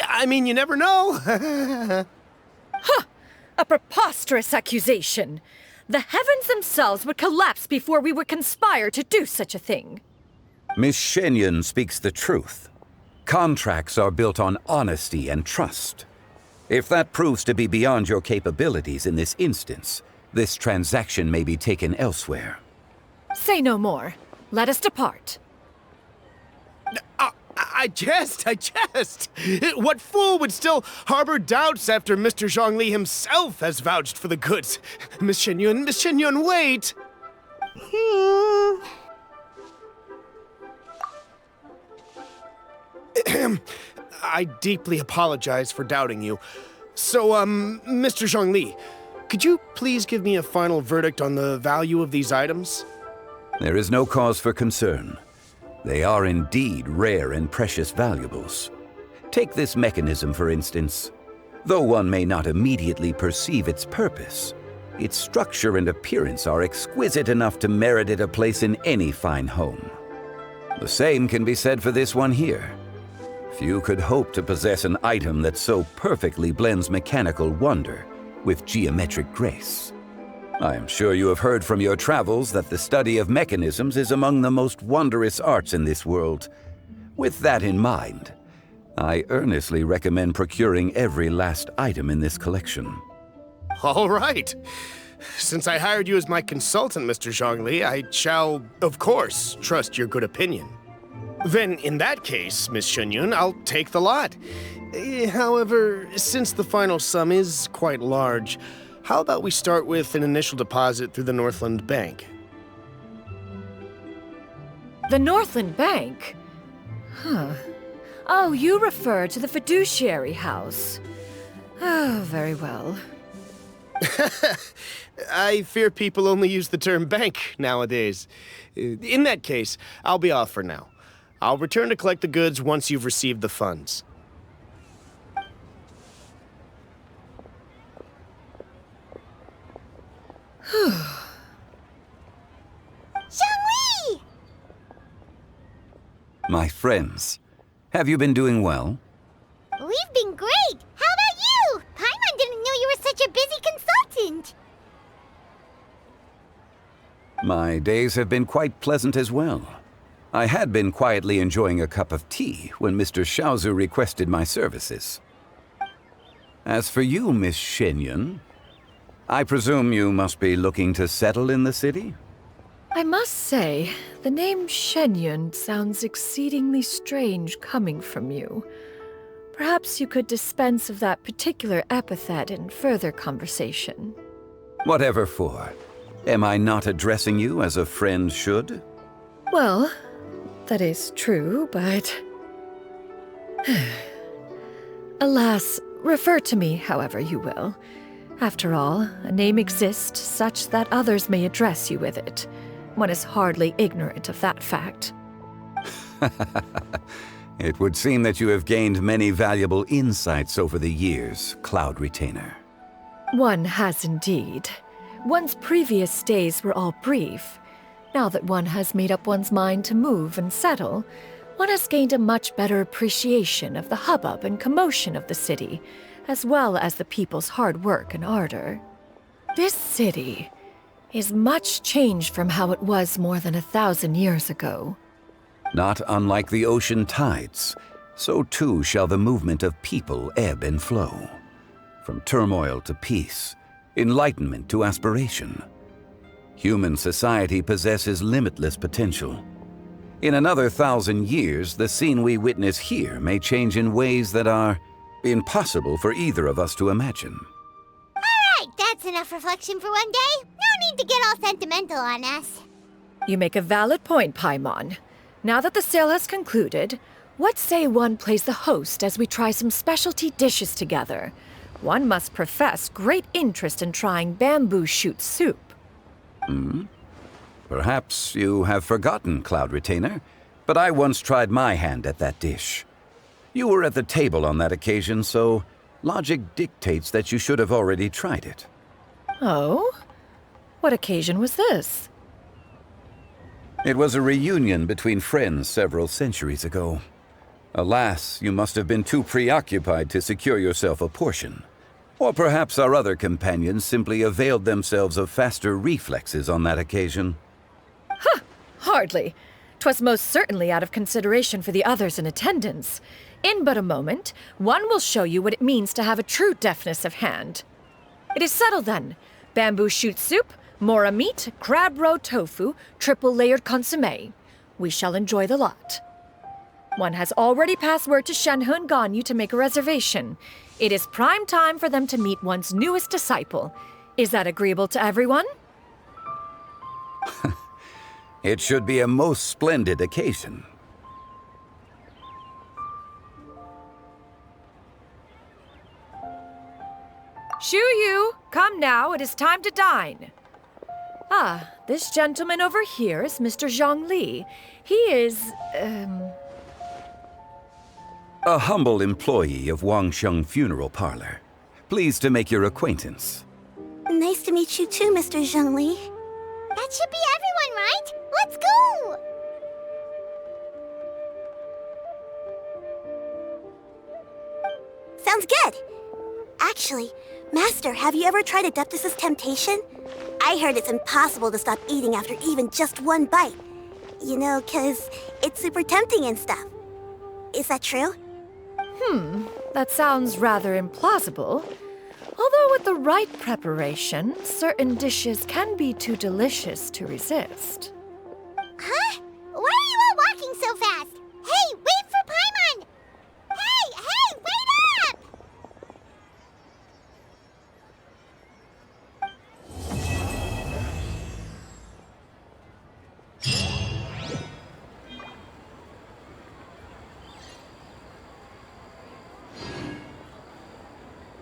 I mean, you never know. Huh! A preposterous accusation. The heavens themselves would collapse before we would conspire to do such a thing. Miss Shenyun speaks the truth. Contracts are built on honesty and trust. If that proves to be beyond your capabilities in this instance, this transaction may be taken elsewhere. Say no more. Let us depart. I jest. What fool would still harbor doubts after Mr. Zhongli himself has vouched for the goods? Miss Shenyun, wait! I deeply apologize for doubting you. So, Mr. Zhongli, could you please give me a final verdict on the value of these items? There is no cause for concern. They are indeed rare and precious valuables. Take this mechanism, for instance. Though one may not immediately perceive its purpose, its structure and appearance are exquisite enough to merit it a place in any fine home. The same can be said for this one here. Few could hope to possess an item that so perfectly blends mechanical wonder with geometric grace. I am sure you have heard from your travels that the study of mechanisms is among the most wondrous arts in this world. With that in mind, I earnestly recommend procuring every last item in this collection. All right. Since I hired you as my consultant, Mr. Zhongli, I shall, of course, trust your good opinion. Then, in that case, Miss Shenyun, I'll take the lot. However, since the final sum is quite large, how about we start with an initial deposit through the Northland Bank? The Northland Bank? Huh. Oh, you refer to the fiduciary house. Oh, very well. I fear people only use the term bank nowadays. In that case, I'll be off for now. I'll return to collect the goods once you've received the funds. Xiangli! My friends, have you been doing well? We've been great! How about you? Paimon didn't know you were such a busy consultant! My days have been quite pleasant as well. I had been quietly enjoying a cup of tea when Mr. Xiaozu requested my services. As for you, Miss Shenyun, I presume you must be looking to settle in the city? I must say, the name Shenyun sounds exceedingly strange coming from you. Perhaps you could dispense of that particular epithet in further conversation. Whatever for. Am I not addressing you as a friend should? Well, that is true, but... Alas, refer to me however you will. After all, a name exists such that others may address you with it. One is hardly ignorant of that fact. It would seem that you have gained many valuable insights over the years, Cloud Retainer. One has indeed. One's previous days were all brief. Now that one has made up one's mind to move and settle, one has gained a much better appreciation of the hubbub and commotion of the city, as well as the people's hard work and ardor. This city is much changed from how it was more than 1,000 years ago. Not unlike the ocean tides, so too shall the movement of people ebb and flow. From turmoil to peace, enlightenment to aspiration. Human society possesses limitless potential. In another 1,000 years, the scene we witness here may change in ways that are impossible for either of us to imagine. Alright, that's enough reflection for one day. No need to get all sentimental on us. You make a valid point, Paimon. Now that the sale has concluded, what say one plays the host as we try some specialty dishes together? One must profess great interest in trying bamboo shoot soup. Perhaps you have forgotten, Cloud Retainer, but I once tried my hand at that dish. You were at the table on that occasion, so logic dictates that you should have already tried it. Oh? What occasion was this? It was a reunion between friends several centuries ago. Alas, you must have been too preoccupied to secure yourself a portion. Or perhaps our other companions simply availed themselves of faster reflexes on that occasion. Huh! Hardly. 'Twas most certainly out of consideration for the others in attendance. In but a moment, one will show you what it means to have a true deftness of hand. It is settled then. Bamboo shoot soup, mora meat, crab roe tofu, triple-layered consommé. We shall enjoy the lot. One has already passed word to Shenhe and Ganyu to make a reservation. It is prime time for them to meet one's newest disciple. Is that agreeable to everyone? It should be a most splendid occasion. Shu Yu, come now, it is time to dine. Ah, this gentleman over here is Mr. Zhongli. He is, A humble employee of Wangsheng Funeral Parlor. Pleased to make your acquaintance. Nice to meet you too, Mr. Zhengli. That should be everyone, right? Let's go! Sounds good. Actually, Master, have you ever tried Adeptus' temptation? I heard it's impossible to stop eating after even just one bite. You know, 'cause it's super tempting and stuff. Is that true? That sounds rather implausible. Although with the right preparation, certain dishes can be too delicious to resist. Huh? Why are you all walking so fast? Hey, wait for Paimon! Hey, wait up!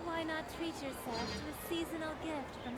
Why not treat yourself to a seasonal gift from